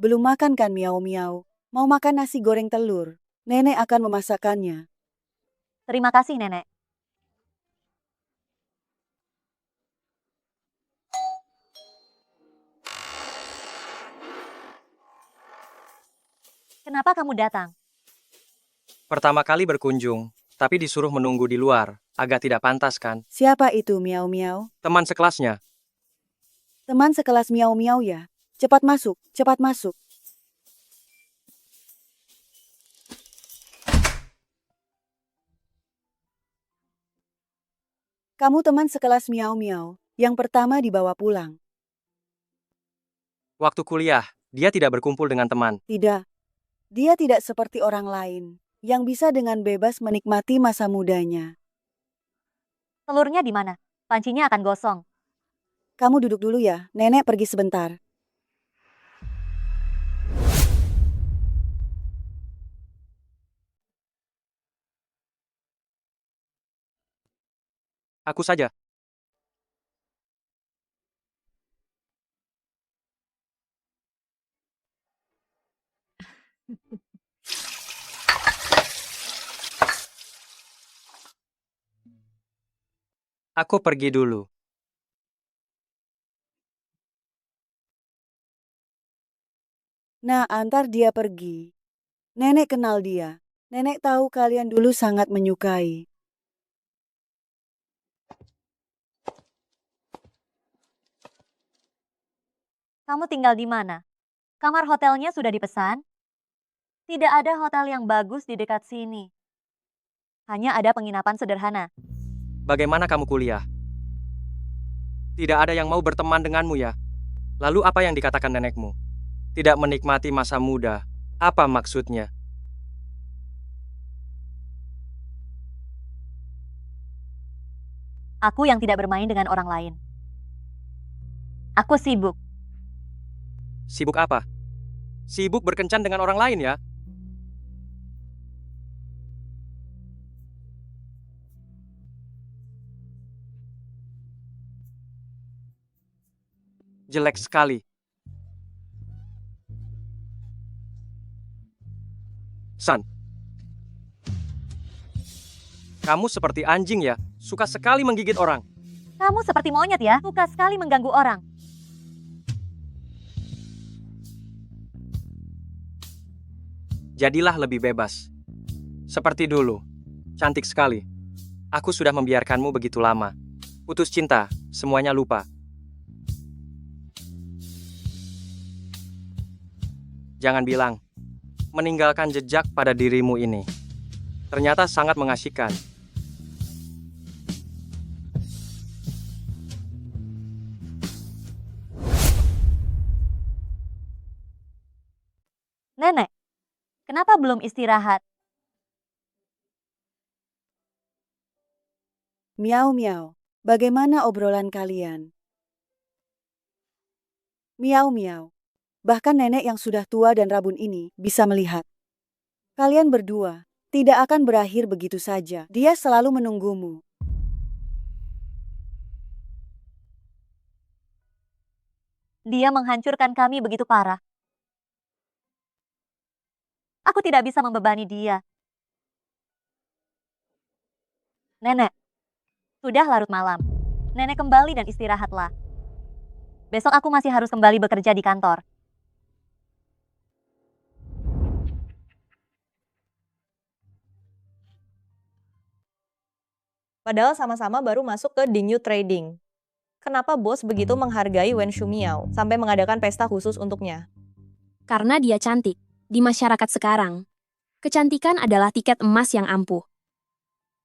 Belum makan kan miau-miau? Mau makan nasi goreng telur? Nenek akan memasakkannya. Terima kasih, Nenek. Kenapa kamu datang? Pertama kali berkunjung, tapi disuruh menunggu di luar. Agak tidak pantas kan? Siapa itu miau-miau? Teman sekelasnya. Teman sekelas miau-miau ya? Cepat masuk, cepat masuk. Kamu teman sekelas miau-miau yang pertama dibawa pulang. Waktu kuliah, dia tidak berkumpul dengan teman. Tidak. Dia tidak seperti orang lain yang bisa dengan bebas menikmati masa mudanya. Telurnya di mana? Pancinya akan gosong. Kamu duduk dulu ya, nenek pergi sebentar. Aku saja. Aku pergi dulu. Nah, antar dia pergi. Nenek kenal dia. Nenek tahu kalian dulu sangat menyukai. Kamu tinggal di mana? Kamar hotelnya sudah dipesan? Tidak ada hotel yang bagus di dekat sini. Hanya ada penginapan sederhana. Bagaimana kamu kuliah? Tidak ada yang mau berteman denganmu ya? Lalu apa yang dikatakan nenekmu? Tidak menikmati masa muda. Apa maksudnya? Aku yang tidak bermain dengan orang lain. Aku sibuk. Sibuk apa? Sibuk berkencan dengan orang lain ya? Jelek sekali. San. Kamu seperti anjing ya, suka sekali menggigit orang. Kamu seperti monyet ya, suka sekali mengganggu orang. Jadilah lebih bebas. Seperti dulu. Cantik sekali. Aku sudah membiarkanmu begitu lama. Putus cinta, semuanya lupa. Jangan bilang, meninggalkan jejak pada dirimu ini. Ternyata sangat mengasihkan. Nenek, kenapa belum istirahat? Miau-miau, bagaimana obrolan kalian? Miau-miau. Bahkan nenek yang sudah tua dan rabun ini bisa melihat. Kalian berdua tidak akan berakhir begitu saja. Dia selalu menunggumu. Dia menghancurkan kami begitu parah. Aku tidak bisa membebani dia. Nenek, sudah larut malam. Nenek kembali dan istirahatlah. Besok aku masih harus kembali bekerja di kantor. Padahal sama-sama baru masuk ke Dingyu Trading. Kenapa bos begitu menghargai Wen Shumiao sampai mengadakan pesta khusus untuknya? Karena dia cantik. Di masyarakat sekarang, kecantikan adalah tiket emas yang ampuh.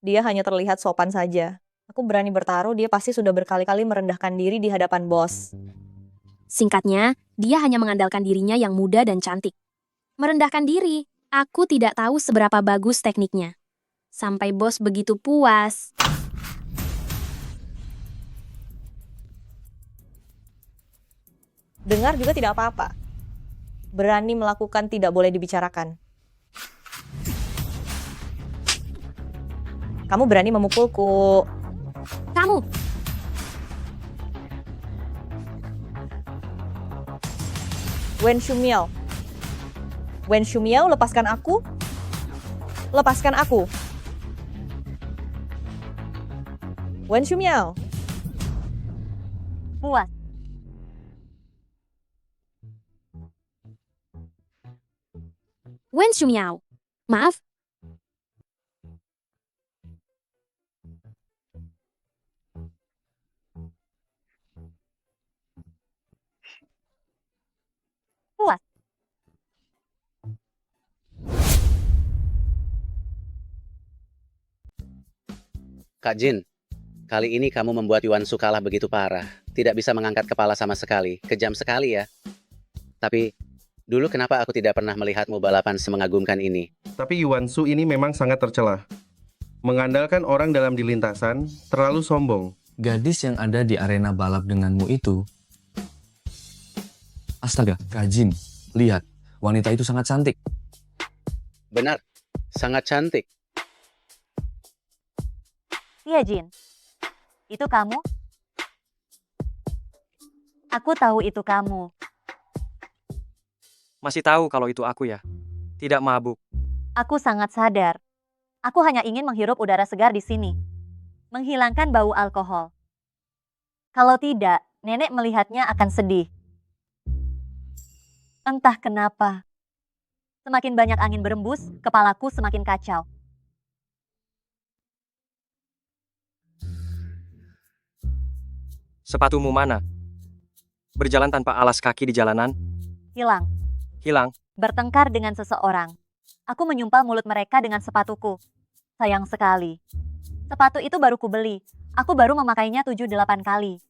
Dia hanya terlihat sopan saja. Aku berani bertaruh dia pasti sudah berkali-kali merendahkan diri di hadapan bos. Singkatnya, dia hanya mengandalkan dirinya yang muda dan cantik. Merendahkan diri, aku tidak tahu seberapa bagus tekniknya. Sampai bos begitu puas. Dengar juga tidak apa-apa. Berani melakukan tidak boleh dibicarakan. Kamu berani memukulku. Kamu! Wen Shumiao. Wen Shumiao, lepaskan aku. Lepaskan aku. Wen Shumiao. Puas. Wen Shumiao. Maaf, Puas. Kak Jin, kali ini kamu membuat Yuansu kalah begitu parah. Tidak bisa mengangkat kepala sama sekali. Kejam sekali ya. Tapi, dulu kenapa aku tidak pernah melihatmu balapan semengagumkan ini? Tapi Yuansu ini memang sangat tercela. Mengandalkan orang dalam di lintasan, terlalu sombong. Gadis yang ada di arena balap denganmu itu... Astaga, Kak Jin, lihat. Wanita itu sangat cantik. Benar, sangat cantik. Iya, Jin. Itu kamu? Aku tahu itu kamu. Masih tahu kalau itu aku ya? Tidak mabuk. Aku sangat sadar. Aku hanya ingin menghirup udara segar di sini. Menghilangkan bau alkohol. Kalau tidak, nenek melihatnya akan sedih. Entah kenapa. Semakin banyak angin berembus, kepalaku semakin kacau. Sepatumu mana? Berjalan tanpa alas kaki di jalanan? Hilang. Hilang. Bertengkar dengan seseorang. Aku menyumpal mulut mereka dengan sepatuku. Sayang sekali. Sepatu itu baru kubeli. Aku baru memakainya 7-8 kali.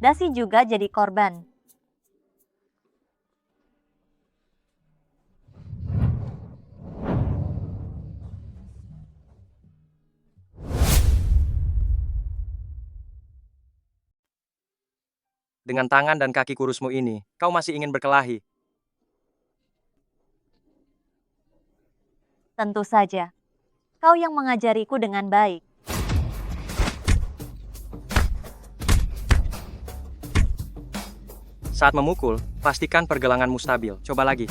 Dasi juga jadi korban. Dengan tangan dan kaki kurusmu ini, kau masih ingin berkelahi. Tentu saja. Kau yang mengajariku dengan baik. Saat memukul, pastikan pergelanganmu stabil. Coba lagi.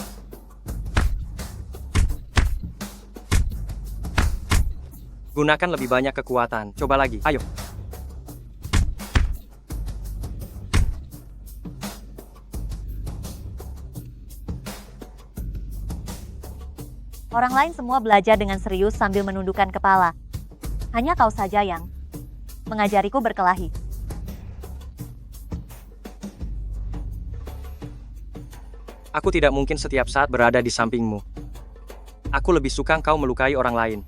Gunakan lebih banyak kekuatan. Coba lagi. Ayo. Orang lain semua belajar dengan serius sambil menundukkan kepala. Hanya kau saja yang mengajariku berkelahi. Aku tidak mungkin setiap saat berada di sampingmu. Aku lebih suka kau melukai orang lain,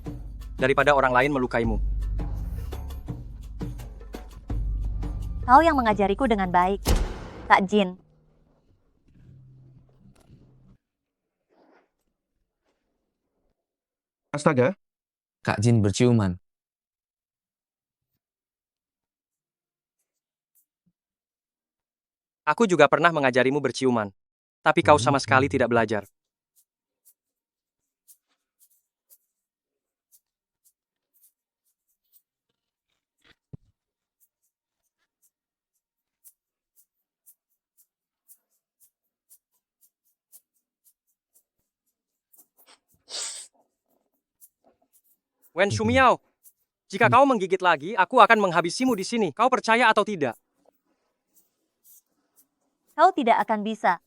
daripada orang lain melukaimu. Kau yang mengajariku dengan baik, Kak Jin. Astaga, Kak Jin berciuman. Aku juga pernah mengajarimu berciuman, tapi kau sama sekali tidak belajar. Wen Shumiao, jika kau menggigit lagi, aku akan menghabisimu di sini. Kau percaya atau tidak? Kau tidak akan bisa.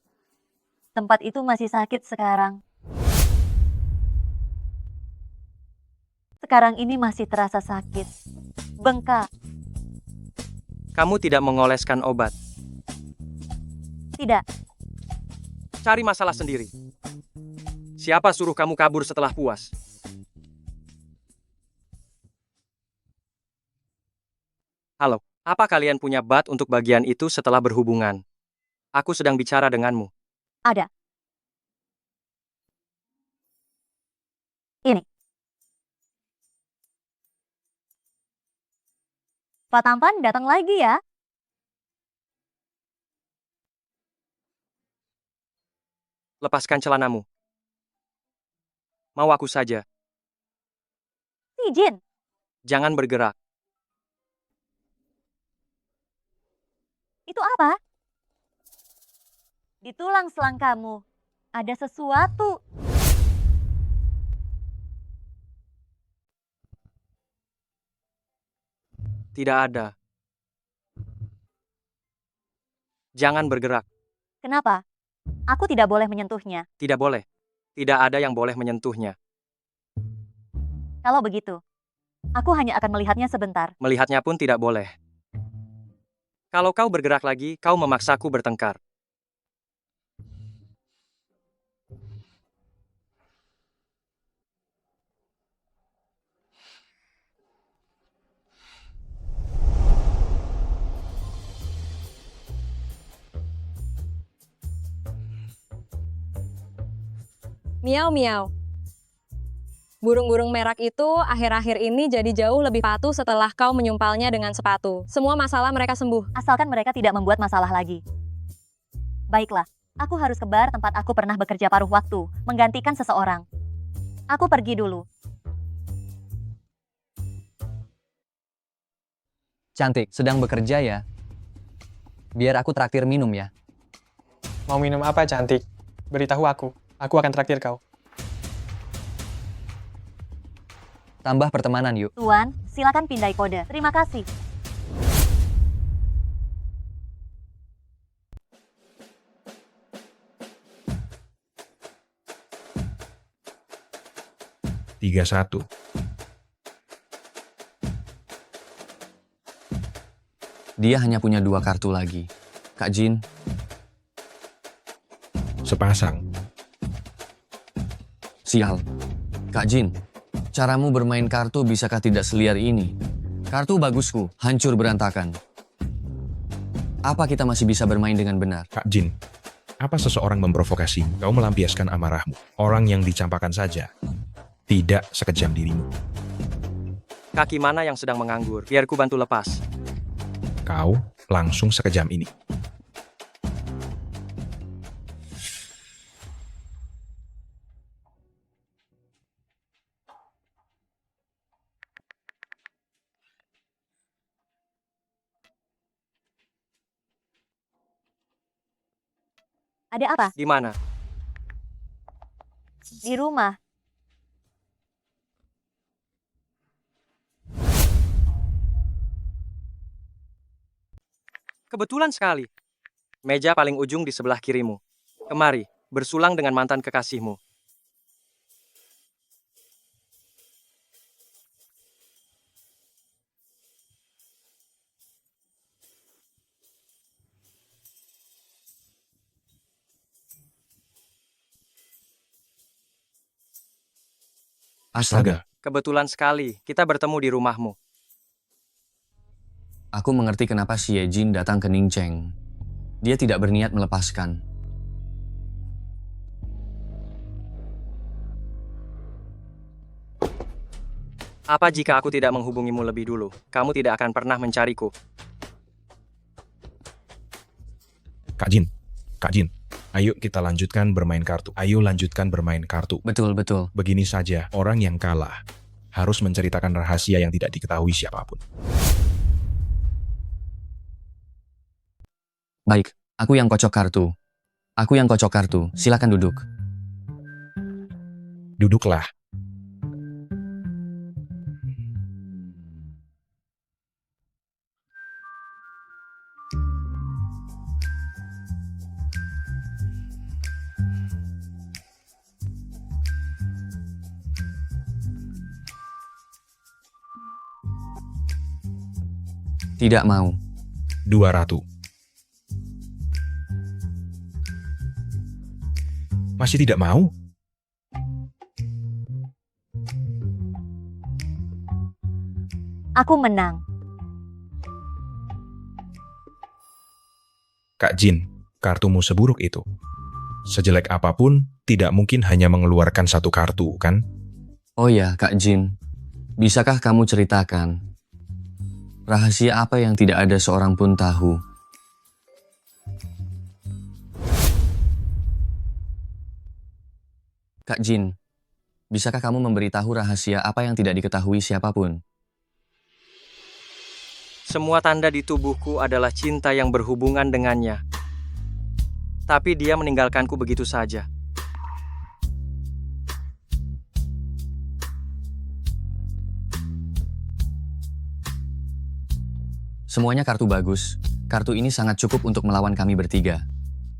Tempat itu masih sakit sekarang. Sekarang ini masih terasa sakit. Bengkak. Kamu tidak mengoleskan obat. Tidak. Cari masalah sendiri. Siapa suruh kamu kabur setelah puas? Halo, apa kalian punya bat untuk bagian itu setelah berhubungan? Aku sedang bicara denganmu. Ada. Ini. Pak Tampan datang lagi ya. Lepaskan celanamu. Mau aku saja. Si Jin. Jangan bergerak. Itu apa? Di tulang selang kamu ada sesuatu. Tidak ada. Jangan bergerak. Kenapa? Aku tidak boleh menyentuhnya. Tidak boleh. Tidak ada yang boleh menyentuhnya. Kalau begitu, aku hanya akan melihatnya sebentar. Melihatnya pun tidak boleh. Kalau kau bergerak lagi, kau memaksaku bertengkar. Miau miau. Burung-burung merak itu akhir-akhir ini jadi jauh lebih patuh setelah kau menyumpalnya dengan sepatu. Semua masalah mereka sembuh. Asalkan mereka tidak membuat masalah lagi. Baiklah, aku harus ke bar tempat aku pernah bekerja paruh waktu, menggantikan seseorang. Aku pergi dulu. Cantik, sedang bekerja ya? Biar aku traktir minum ya. Mau minum apa, Cantik? Beritahu aku akan traktir kau. Tambah pertemanan yuk. Tuan, silakan pindai kode. Terima kasih. Tiga satu. Dia hanya punya 2 kartu lagi. Kak Jin. Sepasang. Sial. Kak Jin, caramu bermain kartu bisakah tidak seliar ini? Kartu bagusku, hancur berantakan. Apa kita masih bisa bermain dengan benar? Kak Jin, apa seseorang memprovokasi? Kau melampiaskan amarahmu. Orang yang dicampakkan saja. Tidak sekejam dirimu. Kaki mana yang sedang menganggur? Biar ku bantu lepas. Kau langsung sekejam ini. Ada apa? Di mana? Di rumah. Kebetulan sekali. Meja paling ujung di sebelah kirimu. Kemari, bersulang dengan mantan kekasihmu. Astaga. Kebetulan sekali, kita bertemu di rumahmu. Aku mengerti kenapa si Yejin datang ke Ningcheng. Dia tidak berniat melepaskan. Apa jika aku tidak menghubungimu lebih dulu? Kamu tidak akan pernah mencariku. Kak Jin, ayo kita lanjutkan bermain kartu. Ayo lanjutkan bermain kartu. Betul. Begini saja, orang yang kalah harus menceritakan rahasia yang tidak diketahui siapapun. Baik, aku yang kocok kartu. Silakan duduk. Duduklah. Tidak mau. 200. Masih tidak mau? Aku menang. Kak Jin, kartumu seburuk itu. Sejelek apapun, tidak mungkin hanya mengeluarkan 1 kartu, kan? Oh ya, Kak Jin. Bisakah kamu ceritakan rahasia apa yang tidak ada seorang pun tahu? Kak Jin, bisakah kamu memberitahu rahasia apa yang tidak diketahui siapapun? Semua tanda di tubuhku adalah cinta yang berhubungan dengannya. Tapi dia meninggalkanku begitu saja. Semuanya kartu bagus. Kartu ini sangat cukup untuk melawan kami bertiga.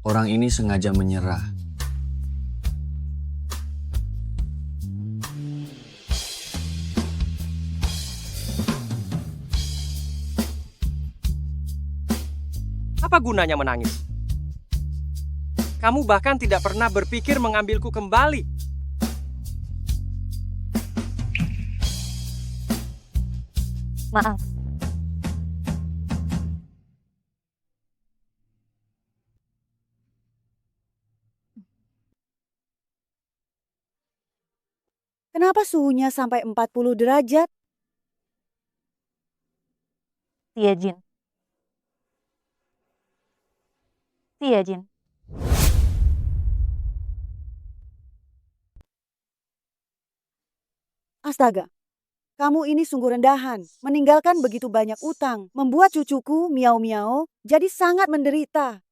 Orang ini sengaja menyerah. Apa gunanya menangis? Kamu bahkan tidak pernah berpikir mengambilku kembali. Maaf. Kenapa suhunya sampai 40 derajat? Siejin. Siejin. Astaga, kamu ini sungguh rendahan. Meninggalkan begitu banyak utang, membuat cucuku miau-miau jadi sangat menderita.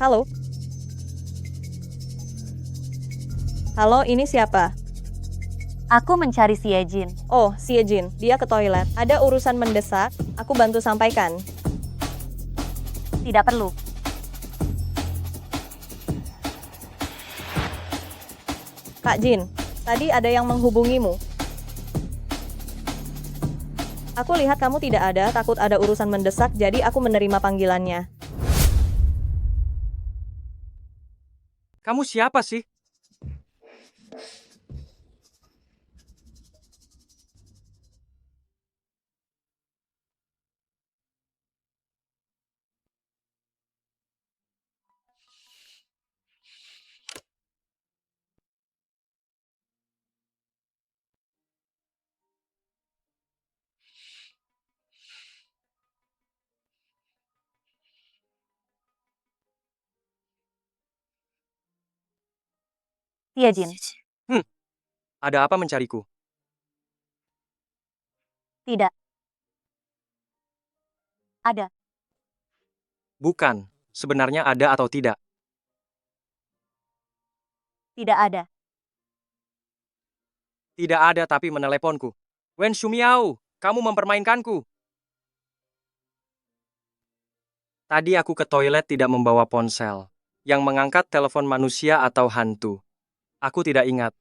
Halo? Halo, ini siapa? Aku mencari Siejin. Oh, Siejin. Dia ke toilet. Ada urusan mendesak, aku bantu sampaikan. Tidak perlu. Kak Jin, tadi ada yang menghubungimu. Aku lihat kamu tidak ada, takut ada urusan mendesak, jadi aku menerima panggilannya. Kamu siapa sih? Siejin. Ada apa mencariku? Tidak. Ada. Bukan. Sebenarnya ada atau tidak? Tidak ada. Tidak ada tapi meneleponku. Wen Shumiao, kamu mempermainkanku. Tadi aku ke toilet tidak membawa ponsel. Yang mengangkat telepon manusia atau hantu. Aku tidak ingat.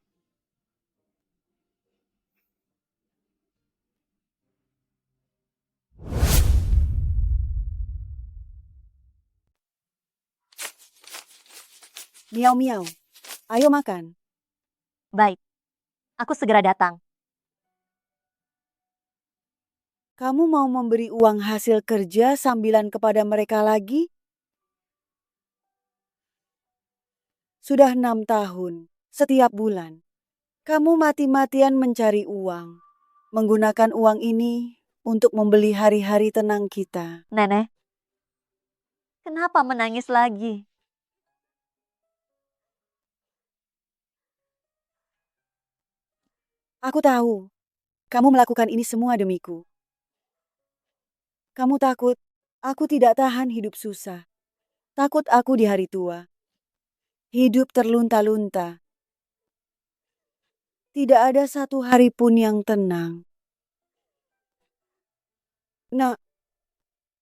Miau-miau, ayo makan. Baik. Aku segera datang. Kamu mau memberi uang hasil kerja sambilan kepada mereka lagi? Sudah 6 tahun, setiap bulan. Kamu mati-matian mencari uang. Menggunakan uang ini untuk membeli hari-hari tenang kita. Nenek, kenapa menangis lagi? Aku tahu, kamu melakukan ini semua demiku. Kamu takut aku tidak tahan hidup susah. Takut aku di hari tua. Hidup terlunta-lunta. Tidak ada satu hari pun yang tenang. Nah,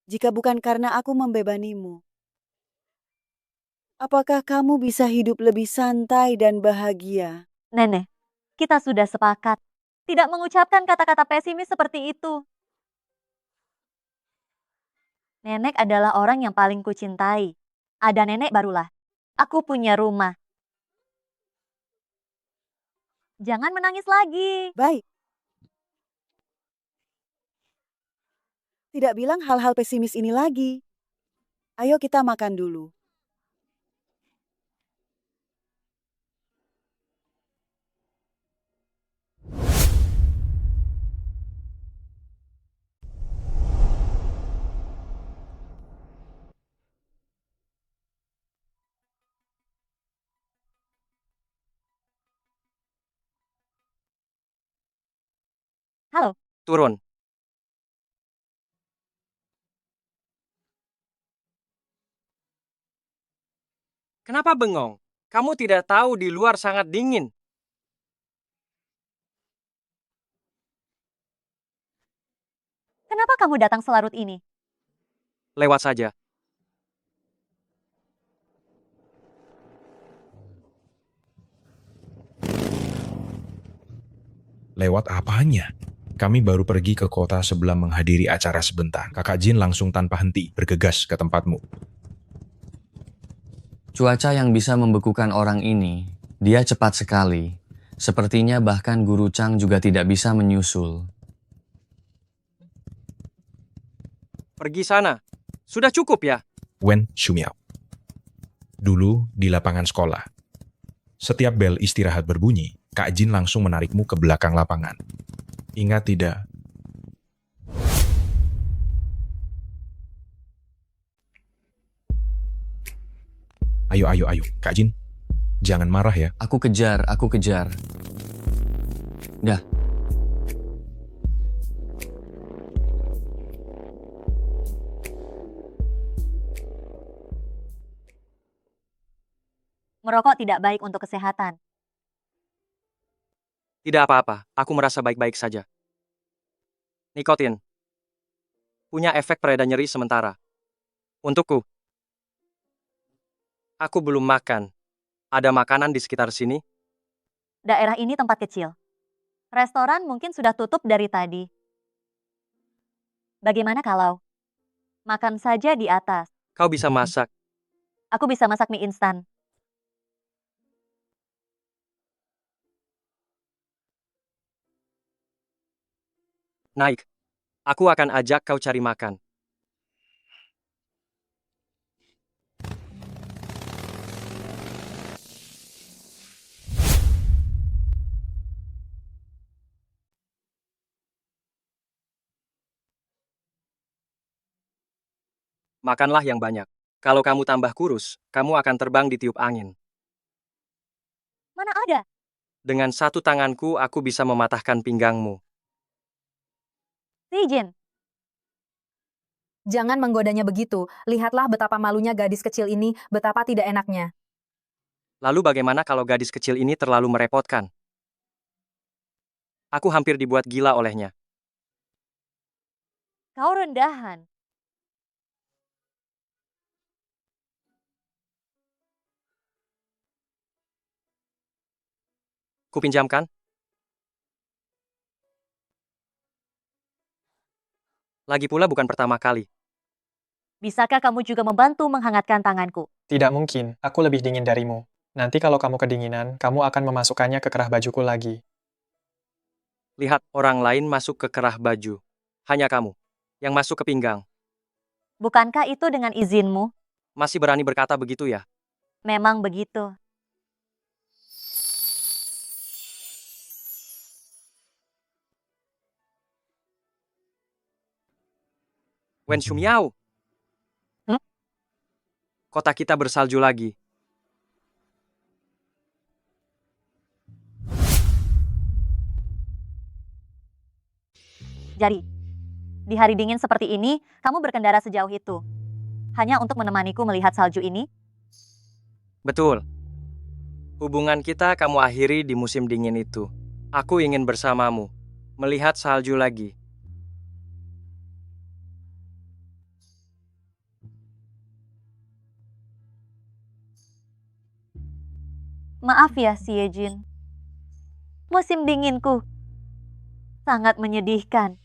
jika bukan karena aku membebanimu, apakah kamu bisa hidup lebih santai dan bahagia? Nenek, kita sudah sepakat. Tidak mengucapkan kata-kata pesimis seperti itu. Nenek adalah orang yang paling kucintai. Ada nenek barulah. Aku punya rumah. Jangan menangis lagi. Baik. Tidak bilang hal-hal pesimis ini lagi. Ayo kita makan dulu. Turun. Kenapa bengong? Kamu tidak tahu di luar sangat dingin. Kenapa kamu datang selarut ini? Lewat saja. Lewat apanya? Kami baru pergi ke kota sebelum menghadiri acara sebentar. Kakak Jin langsung tanpa henti bergegas ke tempatmu. Cuaca yang bisa membekukan orang ini, dia cepat sekali. Sepertinya bahkan Guru Chang juga tidak bisa menyusul. Pergi sana. Sudah cukup ya? Wen Shumiao. Dulu di lapangan sekolah. Setiap bel istirahat berbunyi, Kak Jin langsung menarikmu ke belakang lapangan. Ingat tidak? Ayo, Kak Jin. Jangan marah ya. Aku kejar. Dah. Merokok tidak baik untuk kesehatan. Tidak apa-apa, aku merasa baik-baik saja. Nikotin punya efek pereda nyeri sementara. Untukku, aku belum makan. Ada makanan di sekitar sini? Daerah ini tempat kecil. Restoran mungkin sudah tutup dari tadi. Bagaimana kalau makan saja di atas? Kau bisa masak. Aku bisa masak mie instan. Naik. Aku akan ajak kau cari makan. Makanlah yang banyak. Kalau kamu tambah kurus, kamu akan terbang di tiup angin. Mana ada? Dengan satu tanganku, aku bisa mematahkan pinggangmu. Si Jin. Jangan menggodanya begitu. Lihatlah betapa malunya gadis kecil ini, betapa tidak enaknya. Lalu bagaimana kalau gadis kecil ini terlalu merepotkan? Aku hampir dibuat gila olehnya. Kau rendahan. Kupinjamkan? Lagi pula bukan pertama kali. Bisakah kamu juga membantu menghangatkan tanganku? Tidak mungkin, aku lebih dingin darimu. Nanti kalau kamu kedinginan, kamu akan memasukkannya ke kerah bajuku lagi. Lihat orang lain masuk ke kerah baju. Hanya kamu yang masuk ke pinggang. Bukankah itu dengan izinmu? Masih berani berkata begitu ya? Memang begitu. Wen Shumiao. Kota kita bersalju lagi. Jadi, di hari dingin seperti ini, kamu berkendara sejauh itu. Hanya untuk menemaniku melihat salju ini? Betul. Hubungan kita kamu akhiri di musim dingin itu. Aku ingin bersamamu, melihat salju lagi. Maaf ya, Si Jin. Musim dinginku sangat menyedihkan.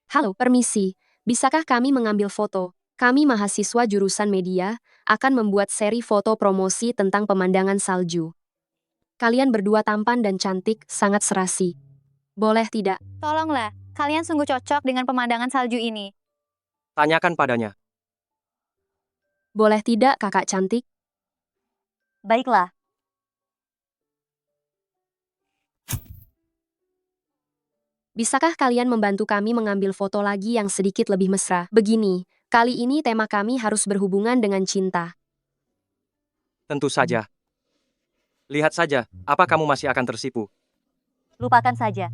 Halo, permisi. Bisakah kami mengambil foto? Kami mahasiswa jurusan media akan membuat seri foto promosi tentang pemandangan salju. Kalian berdua tampan dan cantik, sangat serasi. Boleh tidak? Tolonglah, kalian sungguh cocok dengan pemandangan salju ini. Tanyakan padanya. Boleh tidak, kakak cantik? Baiklah. Bisakah kalian membantu kami mengambil foto lagi yang sedikit lebih mesra? Begini, kali ini tema kami harus berhubungan dengan cinta. Tentu saja. Lihat saja, apa kamu masih akan tersipu? Lupakan saja.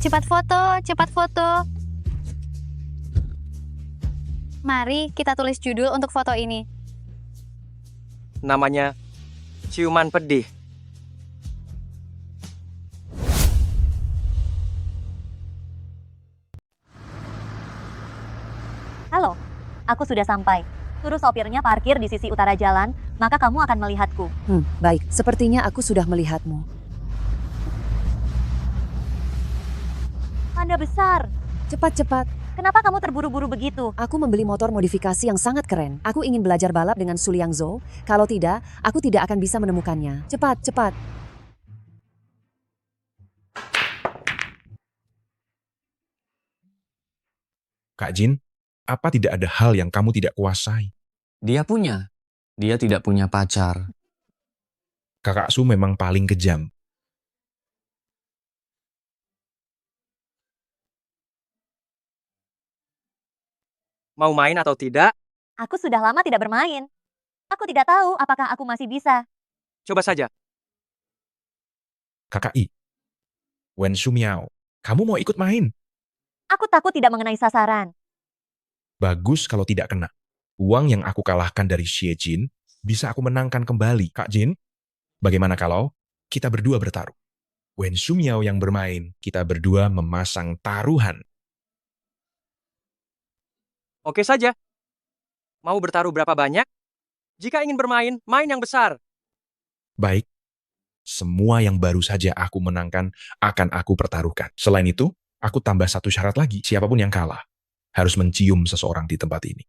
Cepat foto, cepat foto. Mari kita tulis judul untuk foto ini. Namanya Ciuman Pedih. Halo, aku sudah sampai. Suruh sopirnya parkir di sisi utara jalan, maka kamu akan melihatku. Baik. Sepertinya aku sudah melihatmu. Anda besar. Cepat-cepat. Kenapa kamu terburu-buru begitu? Aku membeli motor modifikasi yang sangat keren. Aku ingin belajar balap dengan Su Liangzhou. Kalau tidak, aku tidak akan bisa menemukannya. Cepat, cepat. Kak Jin, apa tidak ada hal yang kamu tidak kuasai? Dia punya. Dia tidak punya pacar. Kakak Su memang paling kejam. Mau main atau tidak? Aku sudah lama tidak bermain. Aku tidak tahu apakah aku masih bisa. Coba saja. Kakak I, Wen Shumiao, kamu mau ikut main? Aku takut tidak mengenai sasaran. Bagus kalau tidak kena. Uang yang aku kalahkan dari Xie Jin bisa aku menangkan kembali. Kak Jin, bagaimana kalau kita berdua bertaruh? Wen Shumiao yang bermain, kita berdua memasang taruhan. Oke saja. Mau bertaruh berapa banyak? Jika ingin bermain, main yang besar. Baik, semua yang baru saja aku menangkan akan aku pertaruhkan. Selain itu, aku tambah satu syarat lagi. Siapapun yang kalah harus mencium seseorang di tempat ini.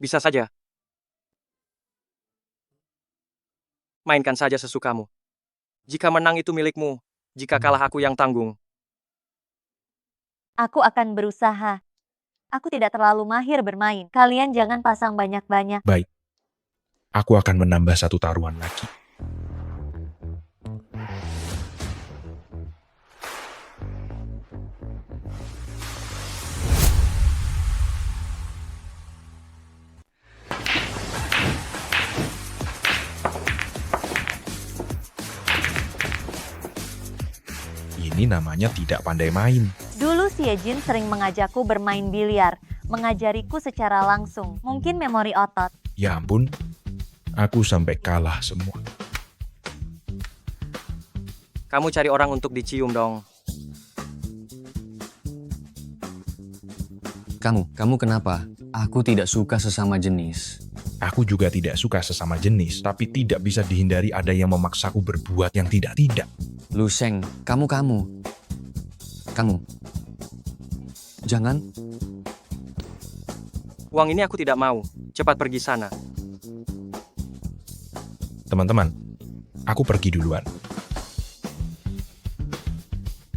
Bisa saja. Mainkan saja sesukamu. Jika menang itu milikmu, jika kalah aku yang tanggung. Aku akan berusaha. Aku tidak terlalu mahir bermain. Kalian jangan pasang banyak-banyak. Baik, aku akan menambah satu taruhan lagi. Ini namanya tidak pandai main. Dulu Xie Jin sering mengajakku bermain biliar, mengajariku secara langsung. Mungkin memori otot. Ya ampun, aku sampai kalah semua. Kamu cari orang untuk dicium dong. Kamu kenapa? Aku tidak suka sesama jenis. Aku juga tidak suka sesama jenis, tapi tidak bisa dihindari ada yang memaksaku berbuat yang tidak-tidak. Lu Sheng, kamu. Jangan. Uang ini aku tidak mau. Cepat pergi sana. Teman-teman, aku pergi duluan.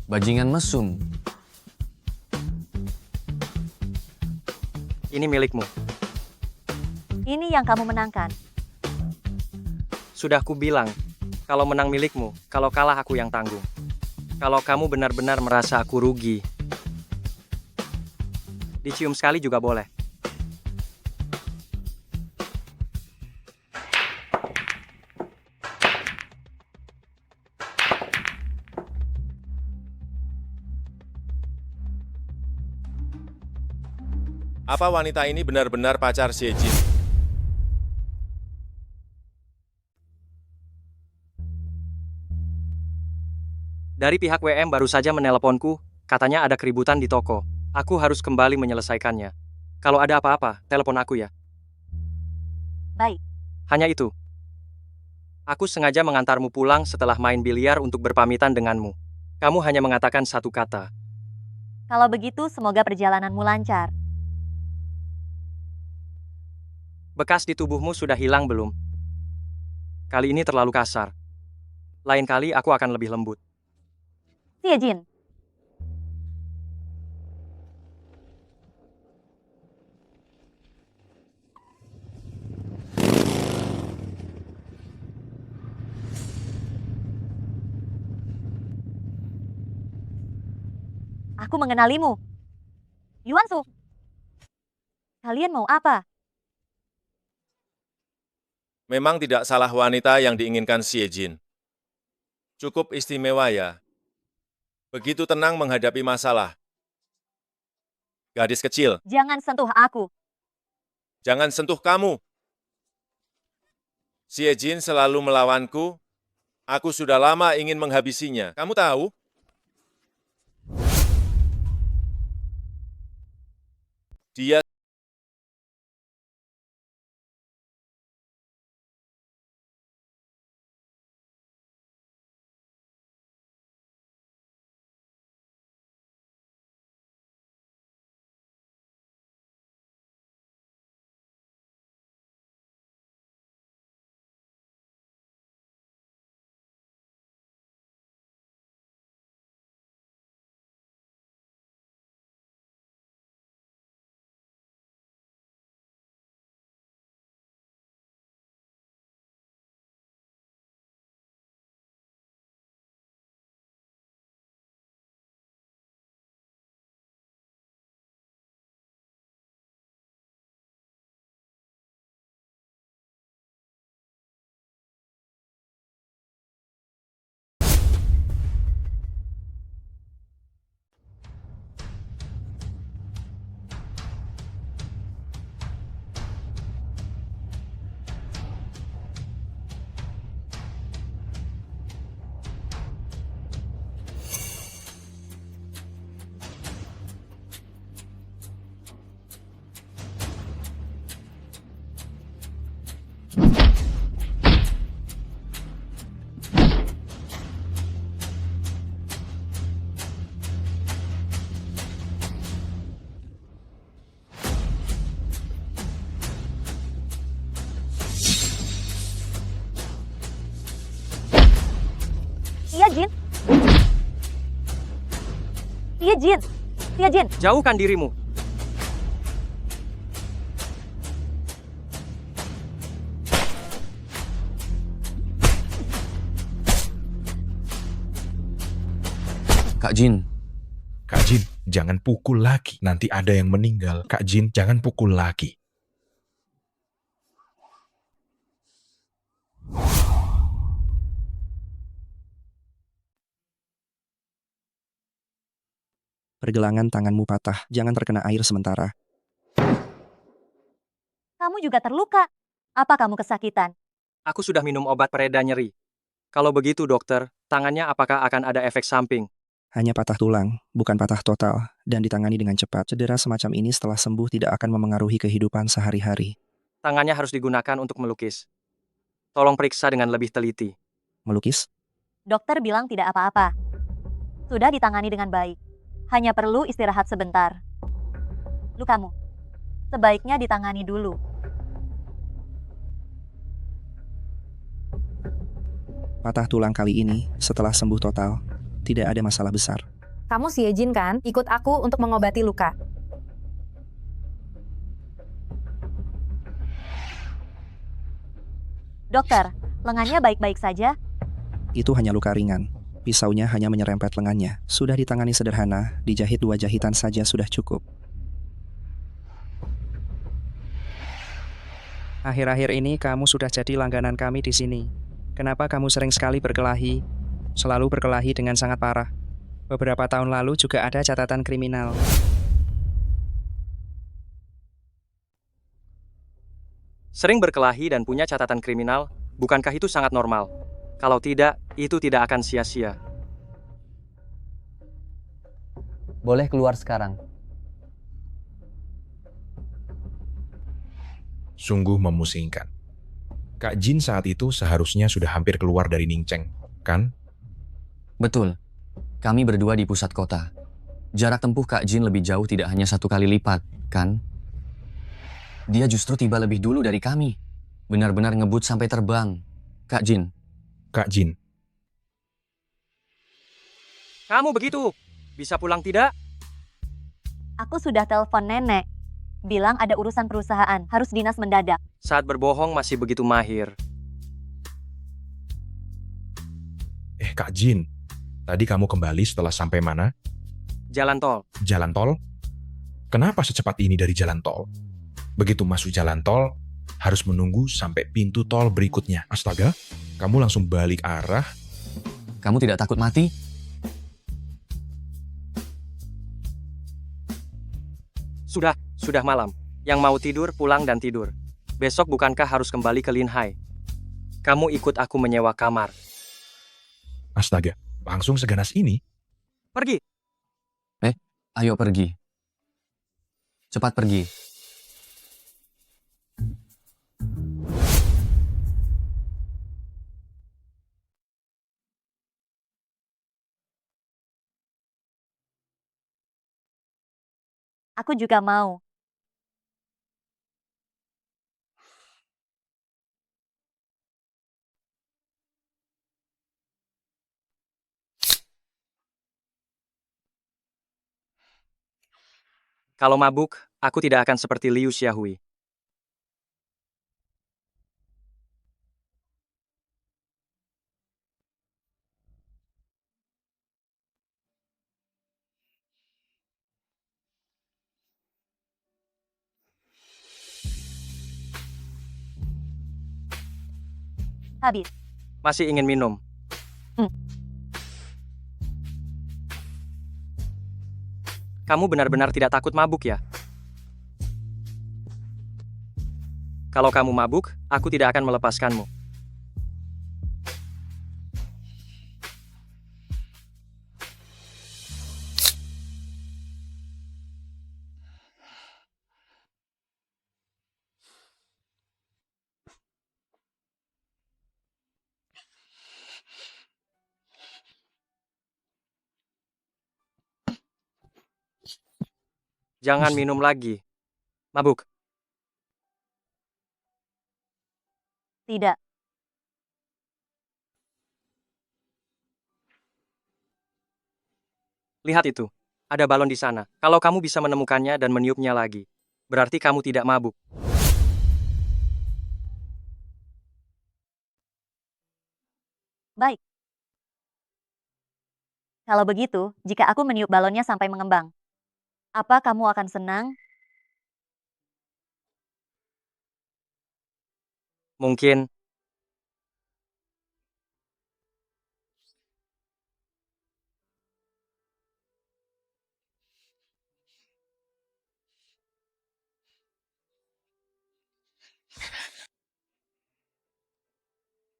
Bajingan mesum. Ini milikmu. Ini yang kamu menangkan. Sudah kubilang, kalau menang milikmu, kalau kalah aku yang tanggung. Kalau kamu benar-benar merasa aku rugi, dicium sekali juga boleh. Apa wanita ini benar-benar pacar Xie Jin? Dari pihak WM baru saja meneleponku, katanya ada keributan di toko. Aku harus kembali menyelesaikannya. Kalau ada apa-apa, telepon aku ya. Baik. Hanya itu. Aku sengaja mengantarmu pulang setelah main biliar untuk berpamitan denganmu. Kamu hanya mengatakan satu kata. Kalau begitu, semoga perjalananmu lancar. Bekas di tubuhmu sudah hilang belum? Kali ini terlalu kasar. Lain kali aku akan lebih lembut. Xie Jin. Aku mengenalimu. Yuan Su. Kalian mau apa? Memang tidak salah wanita yang diinginkan Xie Jin. Cukup istimewa ya. Begitu tenang menghadapi masalah. Gadis kecil, Jangan sentuh aku. jangan sentuh kamu. Xie Jin selalu melawanku. Aku sudah lama ingin menghabisinya. Kamu tahu? Dia Iya, Jin. Iya, Jin. Iya, Jin. Jauhkan dirimu. Kak Jin. Kak Jin, jangan pukul lagi. Nanti ada yang meninggal. Kak Jin, jangan pukul lagi. Pergelangan tanganmu patah, jangan terkena air sementara. Kamu juga terluka. Apa kamu kesakitan? Aku sudah minum obat pereda nyeri. Kalau begitu dokter, tangannya apakah akan ada efek samping? Hanya patah tulang, bukan patah total, dan ditangani dengan cepat. Cedera semacam ini setelah sembuh tidak akan memengaruhi kehidupan sehari-hari. Tangannya harus digunakan untuk melukis. Tolong periksa dengan lebih teliti. Melukis? Dokter bilang tidak apa-apa. Sudah ditangani dengan baik. Hanya perlu istirahat sebentar. Lukamu sebaiknya ditangani dulu. Patah tulang kali ini, setelah sembuh total, tidak ada masalah besar. Kamu Xie Jin kan? Ikut aku untuk mengobati luka. Dokter, lengannya baik-baik saja? Itu hanya luka ringan. Pisaunya hanya menyerempet lengannya. Sudah ditangani sederhana, dijahit 2 jahitan saja sudah cukup. Akhir-akhir ini kamu sudah jadi langganan kami di sini. Kenapa kamu sering sekali berkelahi? Selalu berkelahi dengan sangat parah. Beberapa tahun lalu juga ada catatan kriminal. Sering berkelahi dan punya catatan kriminal, bukankah itu sangat normal? Kalau tidak, itu tidak akan sia-sia. Boleh keluar sekarang. Sungguh memusingkan. Kak Jin saat itu seharusnya sudah hampir keluar dari Ningcheng, kan? Betul. Kami berdua di pusat kota. Jarak tempuh Kak Jin lebih jauh tidak hanya 1 kali lipat, kan? Dia justru tiba lebih dulu dari kami. Benar-benar ngebut sampai terbang. Kak Jin. Kak Jin. Kamu begitu? Bisa pulang tidak? Aku sudah telepon nenek. Bilang ada urusan perusahaan, harus dinas mendadak. Saat berbohong masih begitu mahir. Kak Jin, tadi kamu kembali setelah sampai mana? Jalan tol. Jalan tol? Kenapa secepat ini dari jalan tol? Begitu masuk jalan tol, harus menunggu sampai pintu tol berikutnya. Astaga, kamu langsung balik arah. Kamu tidak takut mati? Sudah malam. Yang mau tidur, pulang dan tidur. Besok bukankah harus kembali ke Linhai? Kamu ikut aku menyewa kamar. Astaga, langsung seganas ini? Pergi. Ayo pergi. Cepat pergi. Aku juga mau. Kalau mabuk, aku tidak akan seperti Liu Xiaohui. Habis. Masih ingin minum? Kamu benar-benar tidak takut mabuk ya? Kalau kamu mabuk, aku tidak akan melepaskanmu. Jangan minum lagi. Mabuk. Tidak. Lihat itu. Ada balon di sana. Kalau kamu bisa menemukannya dan meniupnya lagi, berarti kamu tidak mabuk. Baik. Kalau begitu, jika aku meniup balonnya sampai mengembang, apa kamu akan senang? Mungkin.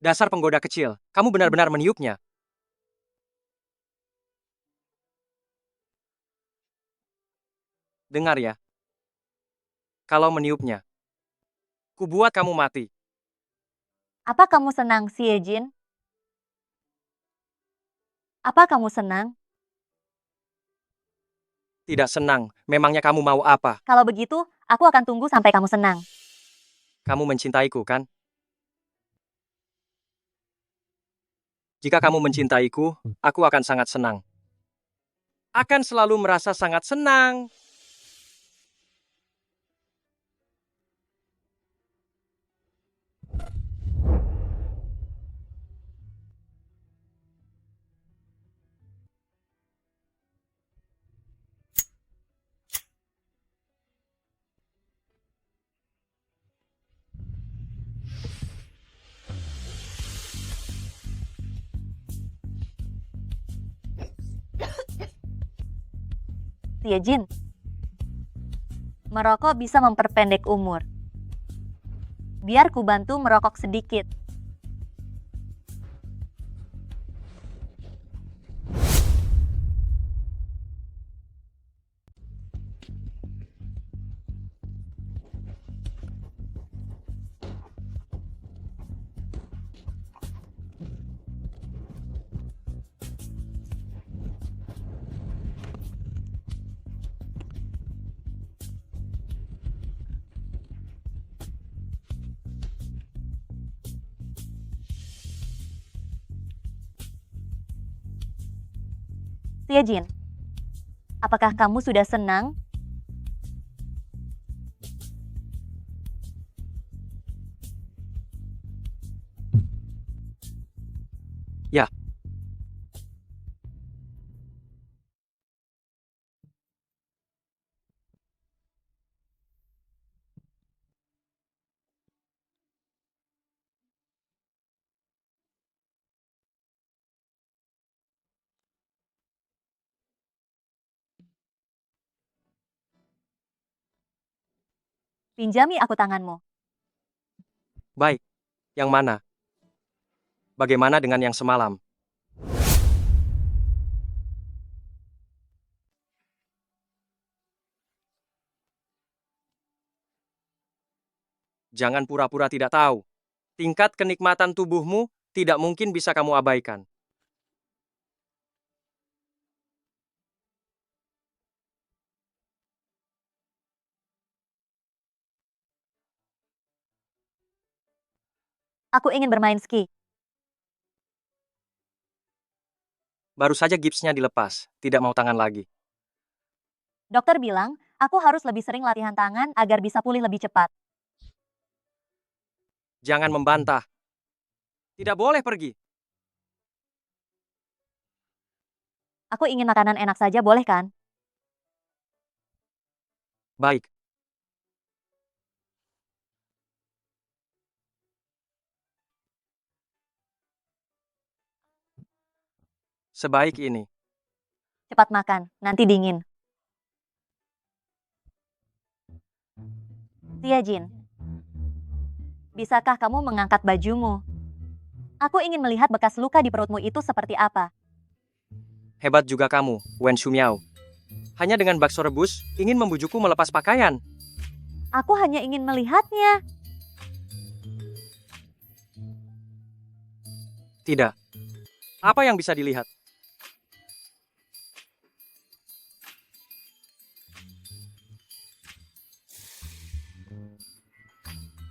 Dasar penggoda kecil, kamu benar-benar meniupnya. Dengar ya. Kalau meniupnya, kubuat kamu mati. Apa kamu senang, Siejin? Apa kamu senang? Tidak senang, memangnya kamu mau apa? Kalau begitu, aku akan tunggu sampai kamu senang. Kamu mencintaiku, kan? Jika kamu mencintaiku, aku akan sangat senang. Akan selalu merasa sangat senang. Siejin, merokok bisa memperpendek umur. Biar ku bantu merokok sedikit. Siejin, apakah kamu sudah senang? Ya. Pinjami aku tanganmu. Baik. Yang mana? Bagaimana dengan yang semalam? Jangan pura-pura tidak tahu. Tingkat kenikmatan tubuhmu tidak mungkin bisa kamu abaikan. Aku ingin bermain ski. Baru saja gipsnya dilepas, tidak mau tangan lagi. Dokter bilang, aku harus lebih sering latihan tangan agar bisa pulih lebih cepat. Jangan membantah. Tidak boleh pergi. Aku ingin makanan enak saja, boleh kan? Baik. Sebaik ini. Cepat makan, nanti dingin. Jin, bisakah kamu mengangkat bajumu? Aku ingin melihat bekas luka di perutmu itu seperti apa. Hebat juga kamu, Wen Shumiao. Hanya dengan bakso rebus, ingin membujukku melepas pakaian. Aku hanya ingin melihatnya. Tidak. Apa yang bisa dilihat?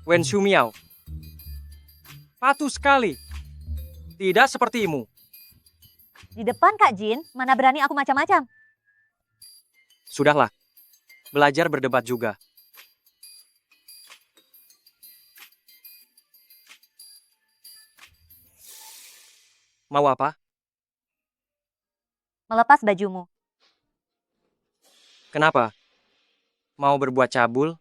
Wen Shumiao. Patuh sekali. Tidak sepertimu. Di depan Kak Jin, mana berani aku macam-macam. Sudahlah. Belajar berdebat juga. Mau apa? Melepas bajumu. Kenapa? Mau berbuat cabul?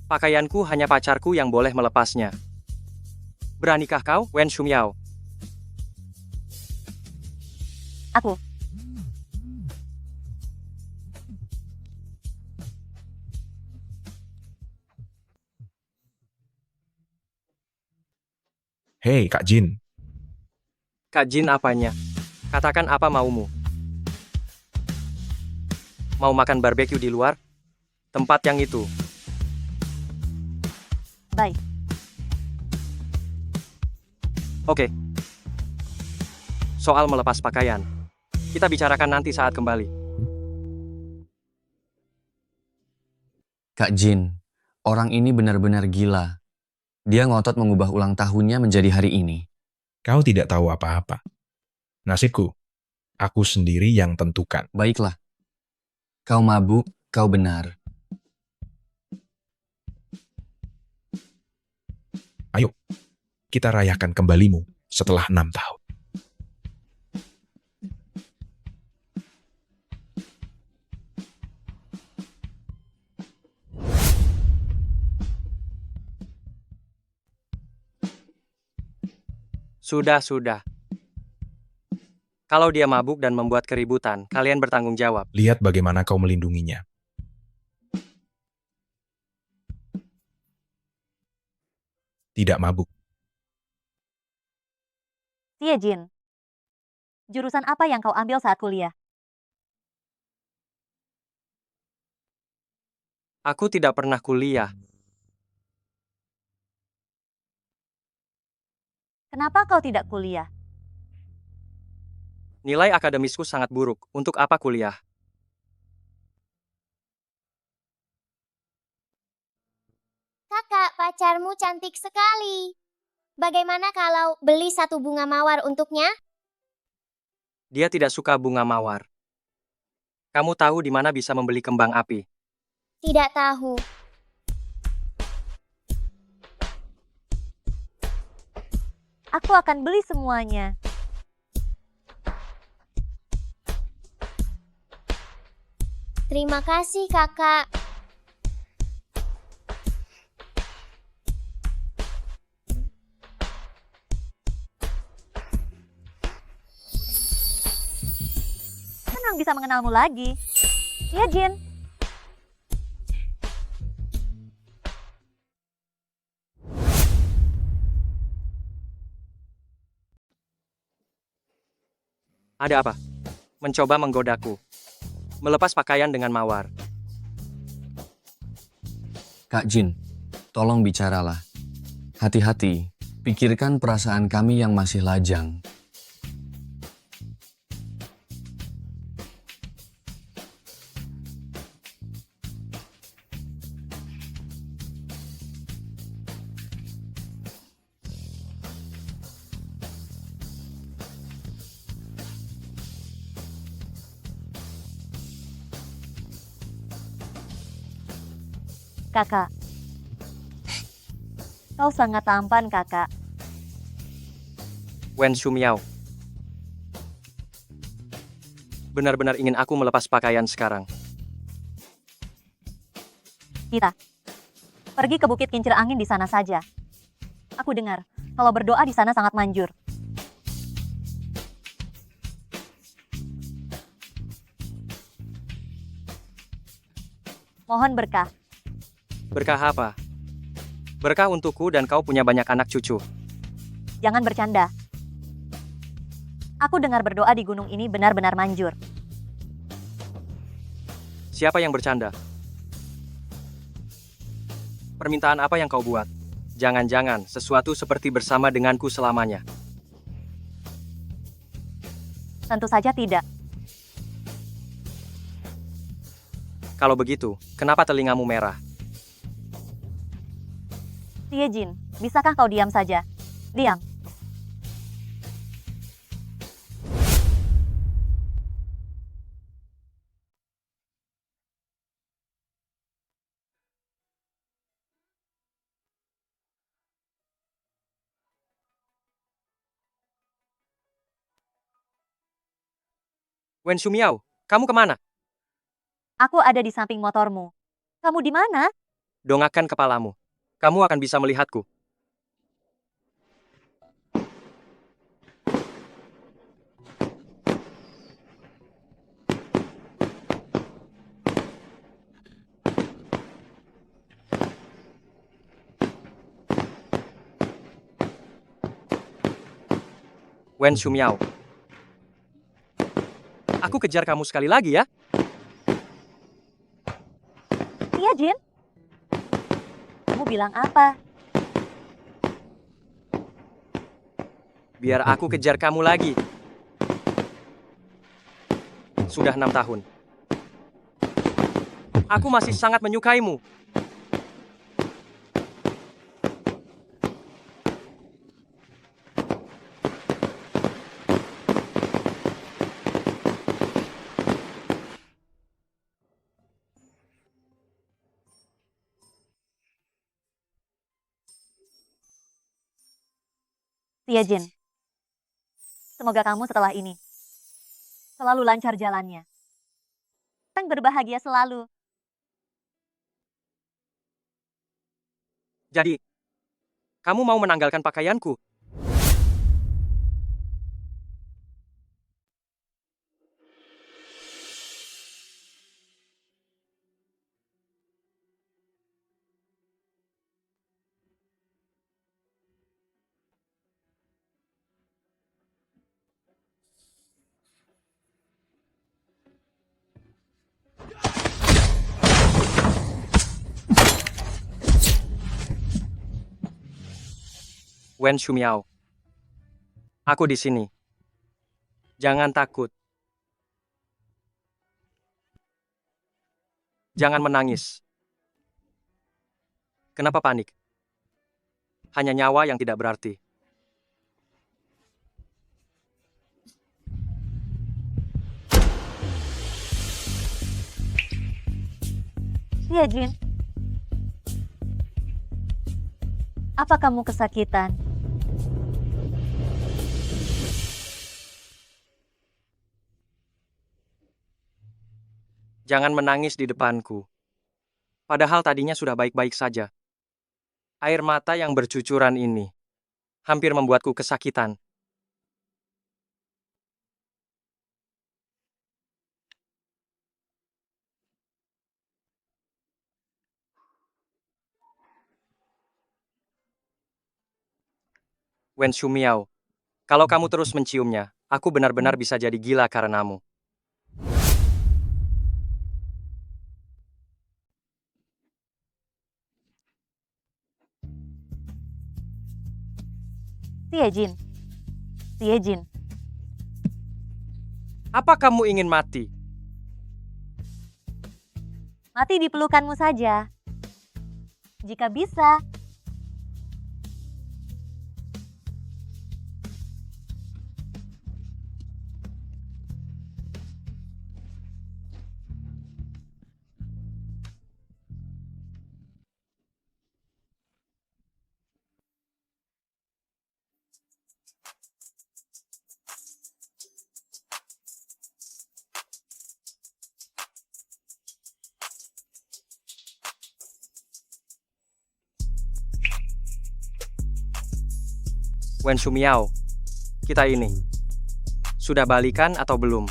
Pakaianku hanya pacarku yang boleh melepasnya. Beranikah kau, Wen Shumiao? Aku. Hei, Kak Jin. Kak Jin apanya? Katakan apa maumu. Mau makan barbeque di luar? Tempat yang itu. Baik. Oke. Soal melepas pakaian. Kita bicarakan nanti saat kembali. Kak Jin, orang ini benar-benar gila. Dia ngotot mengubah ulang tahunnya menjadi hari ini. Kau tidak tahu apa-apa. Nasibku, aku sendiri yang tentukan. Baiklah. Kau mabuk, kau benar. Ayo, kita rayakan kembalimu setelah 6 tahun. Sudah. Kalau dia mabuk dan membuat keributan, kalian bertanggung jawab. Lihat bagaimana kau melindunginya. Tidak mabuk. Jin, jurusan apa yang kau ambil saat kuliah? Aku tidak pernah kuliah. Kenapa kau tidak kuliah? Nilai akademisku sangat buruk. Untuk apa kuliah? Kakak, pacarmu cantik sekali. Bagaimana kalau beli satu bunga mawar untuknya? Dia tidak suka bunga mawar. Kamu tahu di mana bisa membeli kembang api? Tidak tahu. Aku akan beli semuanya. Terima kasih, Kakak. senang bisa mengenalmu lagi. Iya, Jin. Ada apa? Mencoba menggodaku. Melepas pakaian dengan mawar. Kak Jin, tolong bicaralah. Hati-hati, pikirkan perasaan kami yang masih lajang. Kakak. Kau sangat tampan, kakak. Wen Shumiao. Benar-benar ingin aku melepas pakaian sekarang. Kita pergi ke Bukit Kincir Angin di sana saja. Aku dengar kalau berdoa di sana sangat manjur. Mohon berkah. Berkah apa? Berkah untukku dan kau punya banyak anak cucu. Jangan bercanda. Aku dengar berdoa di gunung ini benar-benar manjur. Siapa yang bercanda? Permintaan apa yang kau buat? Jangan-jangan sesuatu seperti bersama denganku selamanya. Tentu saja tidak. Kalau begitu, kenapa telingamu merah? Tie Jin, bisakah kau diam saja? Diam. Wen Shumiao, kamu kemana? Aku ada di samping motormu. Kamu di mana? Dongakkan kepalamu. Kamu akan bisa melihatku. Wen Shumiao. Aku kejar kamu sekali lagi ya. Iya, Jin. Kamu bilang apa? Biar aku kejar kamu lagi. Sudah 6 tahun. Aku masih sangat menyukaimu. Tie Jin. Semoga kamu setelah ini selalu lancar jalannya. Dan berbahagia selalu. Jadi, kamu mau menanggalkan pakaianku? Wen Shumiao. Aku di sini. Jangan takut. Jangan menangis. Kenapa panik? Hanya nyawa yang tidak berarti. Tie Jin. Apa kamu kesakitan? Jangan menangis di depanku. Padahal tadinya sudah baik-baik saja. Air mata yang bercucuran ini hampir membuatku kesakitan. Wen Shumiao, kalau kamu terus menciumnya, aku benar-benar bisa jadi gila karenamu. Siejin. Siejin. Apa kamu ingin mati? Mati di pelukanmu saja. Jika bisa. Wen Shumiao, kita ini sudah balikan atau belum?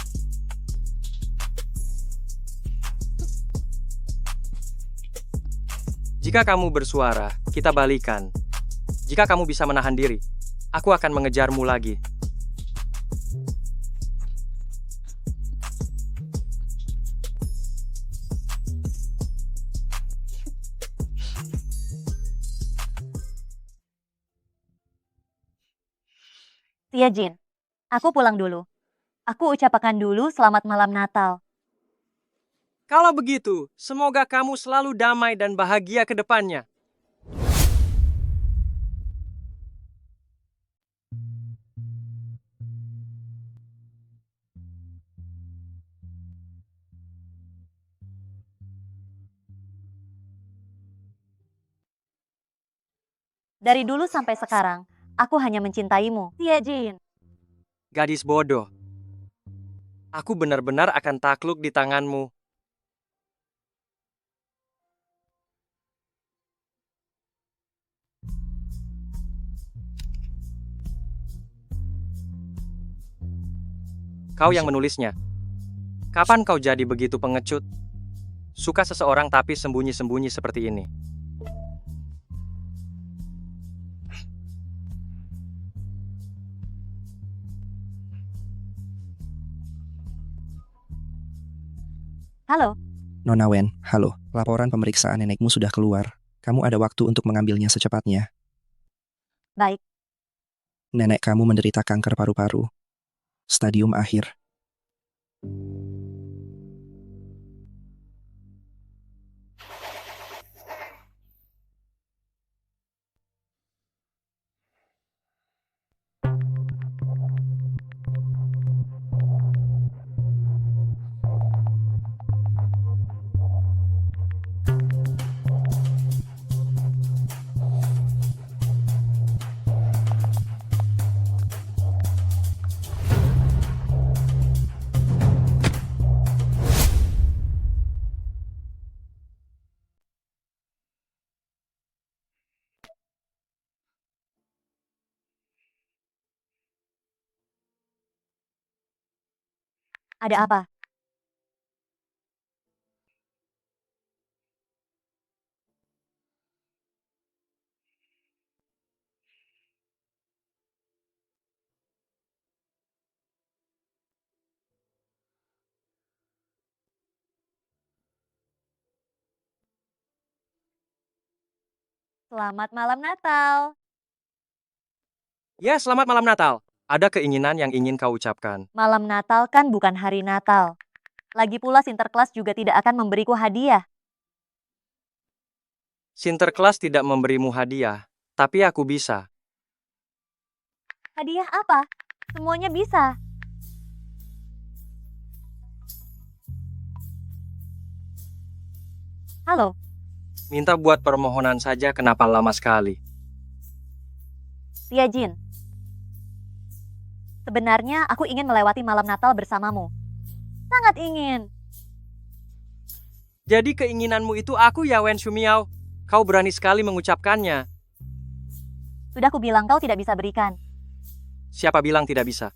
Jika kamu bersuara, kita balikan. Jika kamu bisa menahan diri, aku akan mengejarmu lagi. Siejin, aku pulang dulu. Aku ucapkan dulu selamat malam Natal. Kalau begitu, semoga kamu selalu damai dan bahagia ke depannya. Dari dulu sampai sekarang, aku hanya mencintaimu. Siejin. Gadis bodoh. Aku benar-benar akan takluk di tanganmu. Kau yang menulisnya. Kapan kau jadi begitu pengecut? Suka seseorang tapi sembunyi-sembunyi seperti ini. Halo. Nona Wen, halo. Laporan pemeriksaan nenekmu sudah keluar. Kamu ada waktu untuk mengambilnya secepatnya. Baik. Nenek kamu menderita kanker paru-paru. Stadium akhir. Ada apa? Selamat malam Natal. Ya, selamat malam Natal. Ada keinginan yang ingin kau ucapkan. Malam Natal kan bukan hari Natal. Lagi pula Sinterklas juga tidak akan memberiku hadiah. Sinterklas tidak memberimu hadiah, tapi aku bisa. Hadiah apa? Semuanya bisa. Halo. Minta buat permohonan saja, kenapa lama sekali? Siejin. Sebenarnya aku ingin melewati malam Natal bersamamu. Sangat ingin. Jadi keinginanmu itu aku ya, Wen Shumiao. Kau berani sekali mengucapkannya. Sudah kubilang kau tidak bisa berikan. Siapa bilang tidak bisa?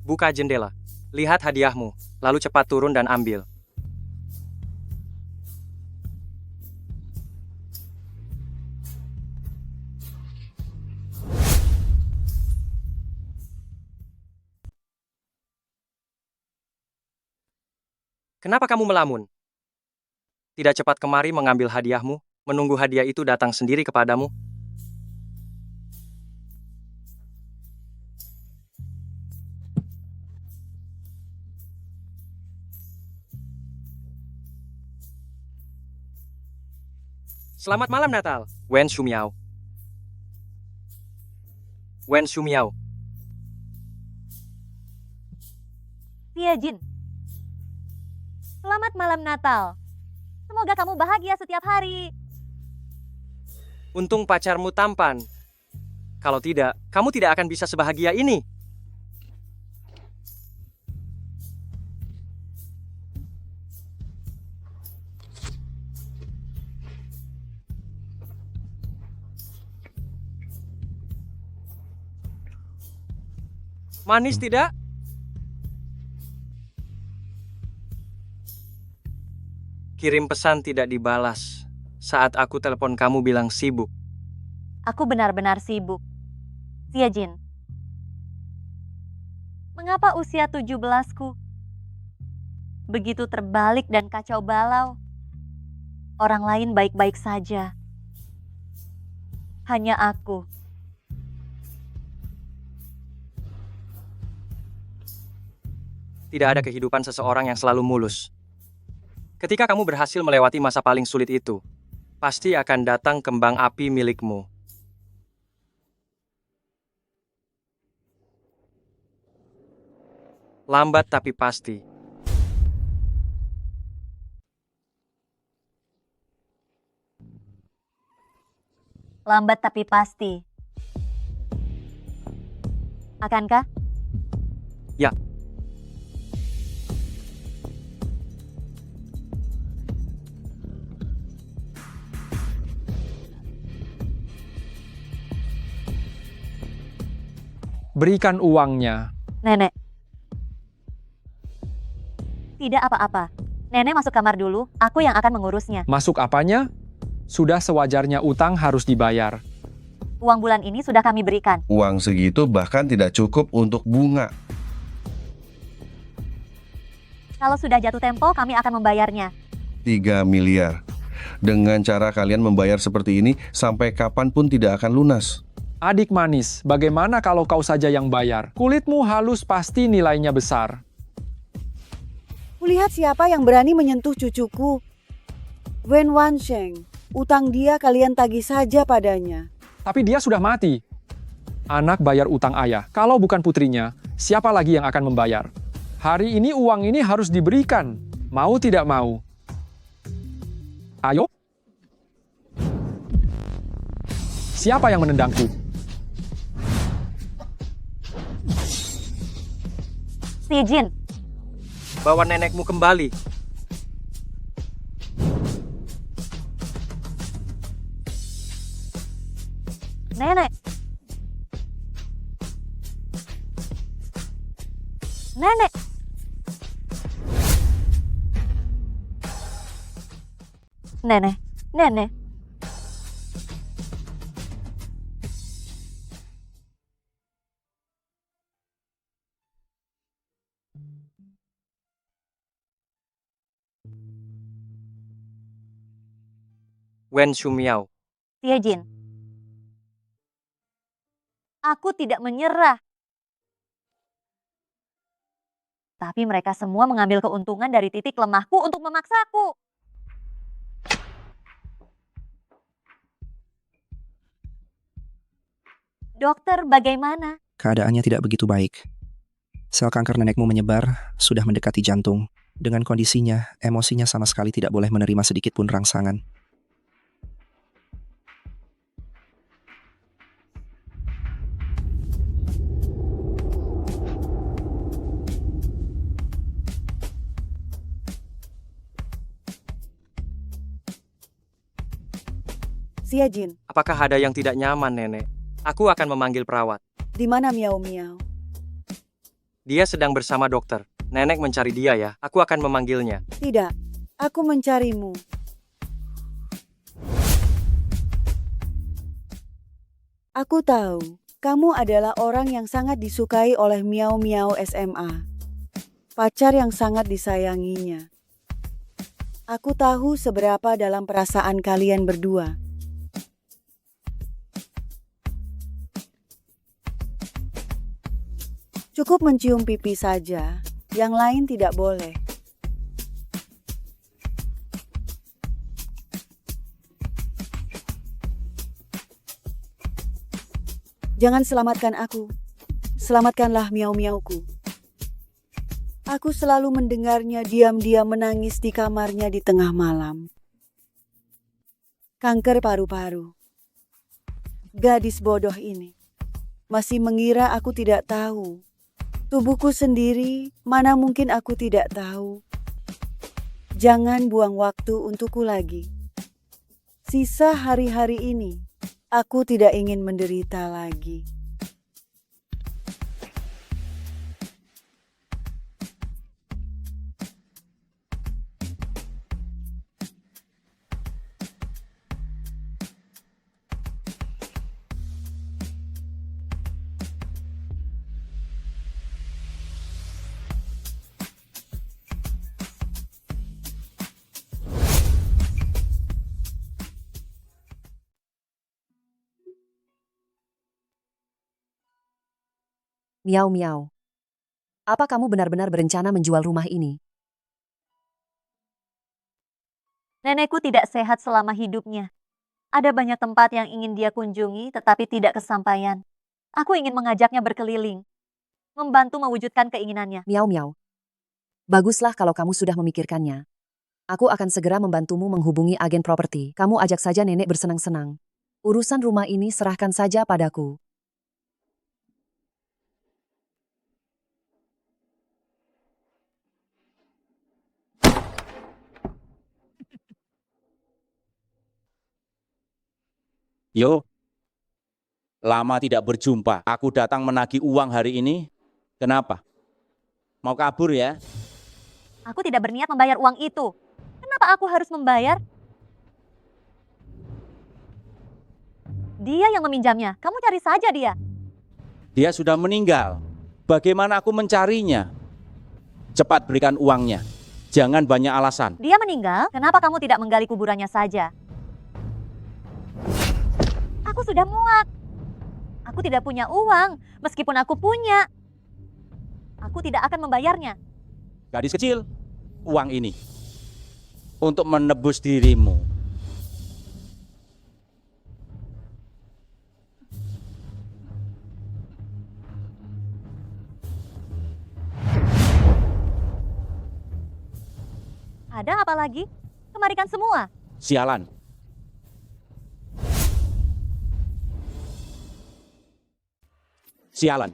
Buka jendela. Lihat hadiahmu. Lalu cepat turun dan ambil. Kenapa kamu melamun? Tidak cepat kemari mengambil hadiahmu, menunggu hadiah itu datang sendiri kepadamu? Selamat malam Natal, Wen Shumiao. Wen Shumiao. Xie Jin. Selamat malam Natal. Semoga kamu bahagia setiap hari. Untung pacarmu tampan. Kalau tidak, kamu tidak akan bisa sebahagia ini. Manis tidak? Kirim pesan tidak dibalas. Saat aku telepon kamu bilang sibuk. Aku benar-benar sibuk. Xie Jin. Mengapa usia 17-ku begitu terbalik dan kacau balau? Orang lain baik-baik saja. Hanya aku. Tidak ada kehidupan seseorang yang selalu mulus. Ketika kamu berhasil melewati masa paling sulit itu, pasti akan datang kembang api milikmu. Lambat tapi pasti. Lambat tapi pasti. Akankah? Ya. Berikan uangnya. Nenek. Tidak apa-apa. Nenek masuk kamar dulu, aku yang akan mengurusnya. Masuk apanya? Sudah sewajarnya utang harus dibayar. Uang bulan ini sudah kami berikan. Uang segitu bahkan tidak cukup untuk bunga. Kalau sudah jatuh tempo, kami akan membayarnya. 3 miliar. Dengan cara kalian membayar seperti ini, sampai kapanpun tidak akan lunas. Adik manis, bagaimana kalau kau saja yang bayar? Kulitmu halus pasti nilainya besar. Kulihat siapa yang berani menyentuh cucuku. Wen Wansheng, utang dia kalian tagih saja padanya. Tapi dia sudah mati. Anak bayar utang ayah. Kalau bukan putrinya, siapa lagi yang akan membayar? Hari ini uang ini harus diberikan. Mau tidak mau. Ayo. Siapa yang menendangku? Xie Jin. Bawa nenekmu kembali. Nenek. Nenek. Nenek. Nenek. Wen Shumiao. Xie Jin. Aku tidak menyerah. Tapi mereka semua mengambil keuntungan dari titik lemahku untuk memaksaku. Dokter, bagaimana? Keadaannya tidak begitu baik. Sel kanker nenekmu menyebar, sudah mendekati jantung. Dengan kondisinya, emosinya sama sekali tidak boleh menerima sedikit pun rangsangan. Xie Jin. Apakah ada yang tidak nyaman, Nenek? Aku akan memanggil perawat. Di mana Miao Miao? Dia sedang bersama dokter. Nenek mencari dia ya. Aku akan memanggilnya. Tidak, aku mencarimu. Aku tahu, kamu adalah orang yang sangat disukai oleh Miao Miao SMA. Pacar yang sangat disayanginya. Aku tahu seberapa dalam perasaan kalian berdua. Cukup mencium pipi saja, yang lain tidak boleh. Jangan selamatkan aku. Selamatkanlah miau-miauku. Aku selalu mendengarnya diam-diam menangis di kamarnya di tengah malam. Kanker paru-paru. Gadis bodoh ini masih mengira aku tidak tahu. Tubuhku sendiri, mana mungkin aku tidak tahu. Jangan buang waktu untukku lagi. Sisa hari-hari ini, aku tidak ingin menderita lagi. Miau-miau. Apa kamu benar-benar berencana menjual rumah ini? Nenekku tidak sehat selama hidupnya. Ada banyak tempat yang ingin dia kunjungi tetapi tidak kesampaian. Aku ingin mengajaknya berkeliling, membantu mewujudkan keinginannya. Miau-miau. Baguslah kalau kamu sudah memikirkannya. Aku akan segera membantumu menghubungi agen properti. Kamu ajak saja nenek bersenang-senang. Urusan rumah ini serahkan saja padaku. Yo, lama tidak berjumpa. Aku datang menagih uang hari ini. Kenapa? Mau kabur ya? Aku tidak berniat membayar uang itu. Kenapa aku harus membayar? Dia yang meminjamnya. Kamu cari saja dia. Dia sudah meninggal. Bagaimana aku mencarinya? Cepat berikan uangnya. Jangan banyak alasan. Dia meninggal? Kenapa kamu tidak menggali kuburannya saja? Aku sudah muak. Aku tidak punya uang, meskipun aku punya. Aku tidak akan membayarnya. Gadis kecil, uang ini untuk menebus dirimu. Ada apa lagi? Kemarikan semua. Sialan. Sialan.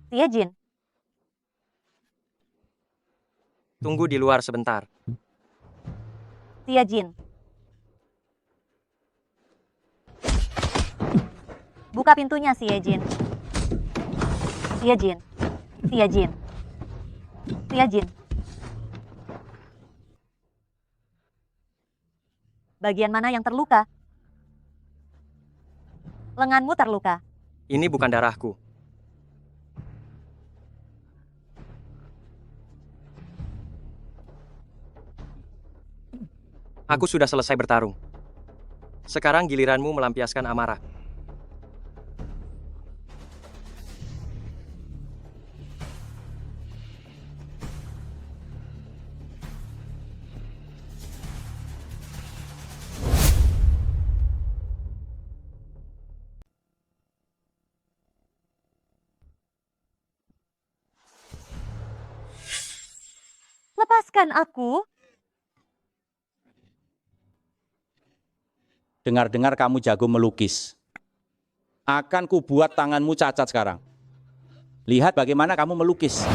Tia Jin. Tunggu di luar sebentar. Tia Jin. Buka pintunya, Tia Jin. Tia Jin. Tia Jin. Tia Jin. Bagian mana yang terluka? Lenganmu terluka. Ini bukan darahku. Aku sudah selesai bertarung. Sekarang giliranmu melampiaskan amarah. Lepaskan aku. Dengar-dengar kamu jago melukis. Akan kubuat tanganmu cacat sekarang. Lihat bagaimana kamu melukis.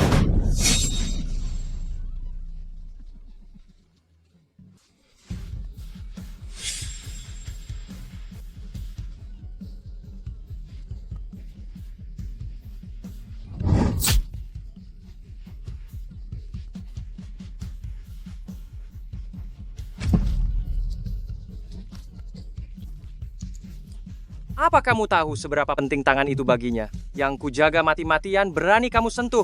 Apa kamu tahu seberapa penting tangan itu baginya? Yang kujaga mati-matian berani kamu sentuh.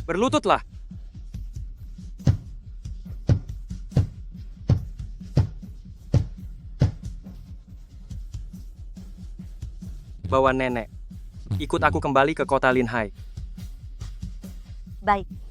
Berlututlah. Bawa nenek. Ikut aku kembali ke kota Linhai. Baik.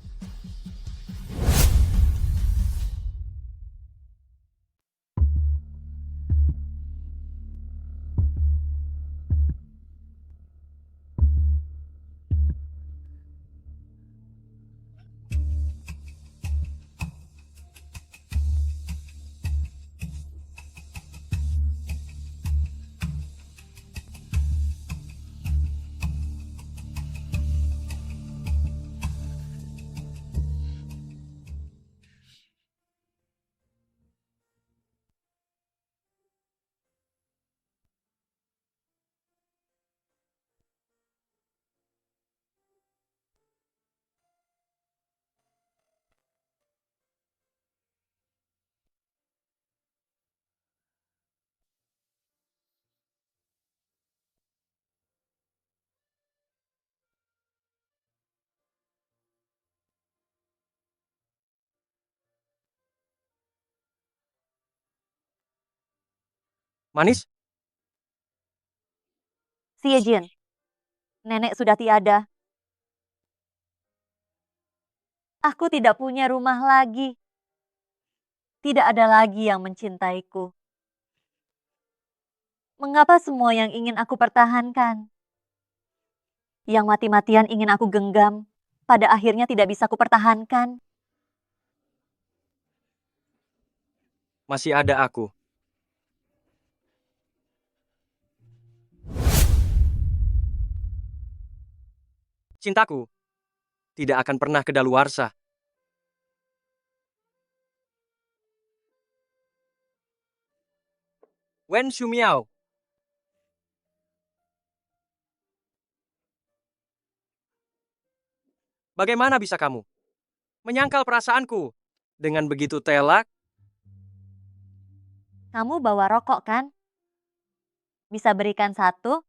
Manis? Siejin, nenek sudah tiada. Aku tidak punya rumah lagi. Tidak ada lagi yang mencintaiku. Mengapa semua yang ingin aku pertahankan, yang mati-matian ingin aku genggam, pada akhirnya tidak bisa kupertahankan? Masih ada aku. Cintaku tidak akan pernah kedaluarsa. Wen Shumiao. Bagaimana bisa kamu menyangkal perasaanku dengan begitu telak? Kamu bawa rokok kan? Bisa berikan satu?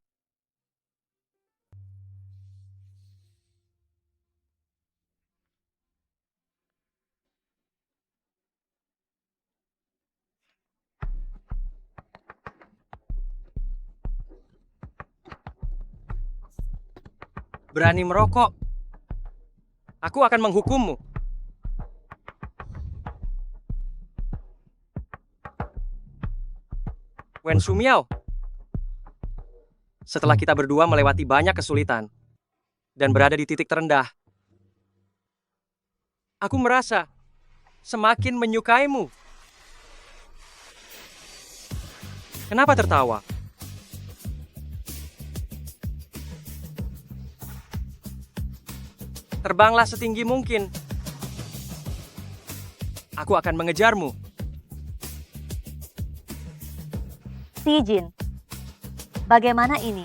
Berani merokok? Aku akan menghukummu. Wen Shumiao. Setelah kita berdua melewati banyak kesulitan dan berada di titik terendah, aku merasa semakin menyukaimu. Kenapa tertawa? Terbanglah setinggi mungkin. Aku akan mengejarmu. Siejin, bagaimana ini?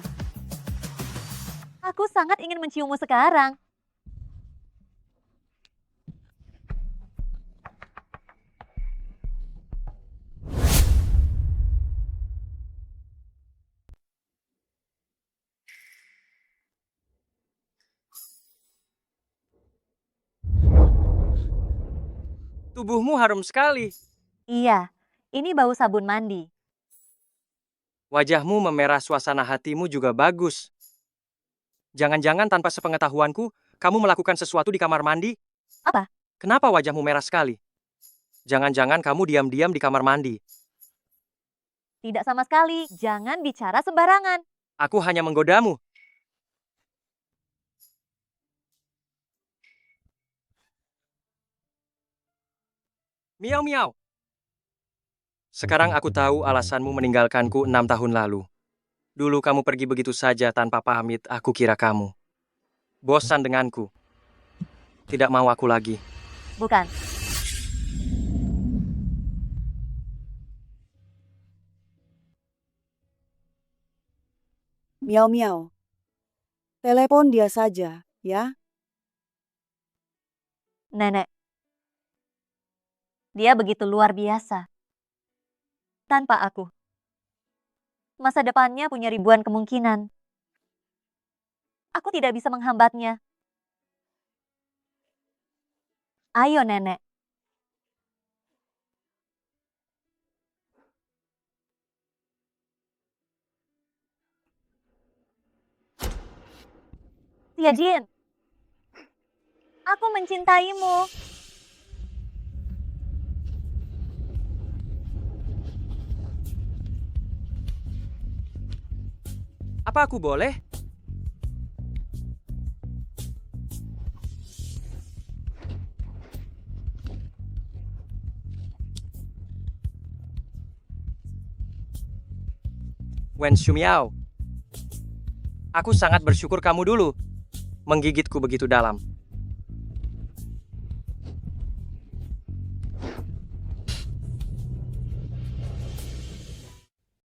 Aku sangat ingin menciummu sekarang. Tubuhmu harum sekali. Iya, ini bau sabun mandi. Wajahmu memerah, suasana hatimu juga bagus. Jangan-jangan tanpa sepengetahuanku, kamu melakukan sesuatu di kamar mandi? Apa? Kenapa wajahmu merah sekali? Jangan-jangan kamu diam-diam di kamar mandi. Tidak sama sekali, jangan bicara sembarangan. Aku hanya menggodamu. Miau-miau. Sekarang aku tahu alasanmu meninggalkanku 6 tahun lalu. Dulu kamu pergi begitu saja tanpa pamit, aku kira kamu bosan denganku. Tidak mau aku lagi. Bukan. Miau-miau. Telepon dia saja, ya. Nenek, Dia begitu luar biasa. Tanpa aku, masa depannya punya ribuan kemungkinan. Aku tidak bisa menghambatnya. Ayo, Nenek. Jin, aku mencintaimu. Apa aku boleh? Wen Shumiao, aku sangat bersyukur kamu dulu menggigitku begitu dalam.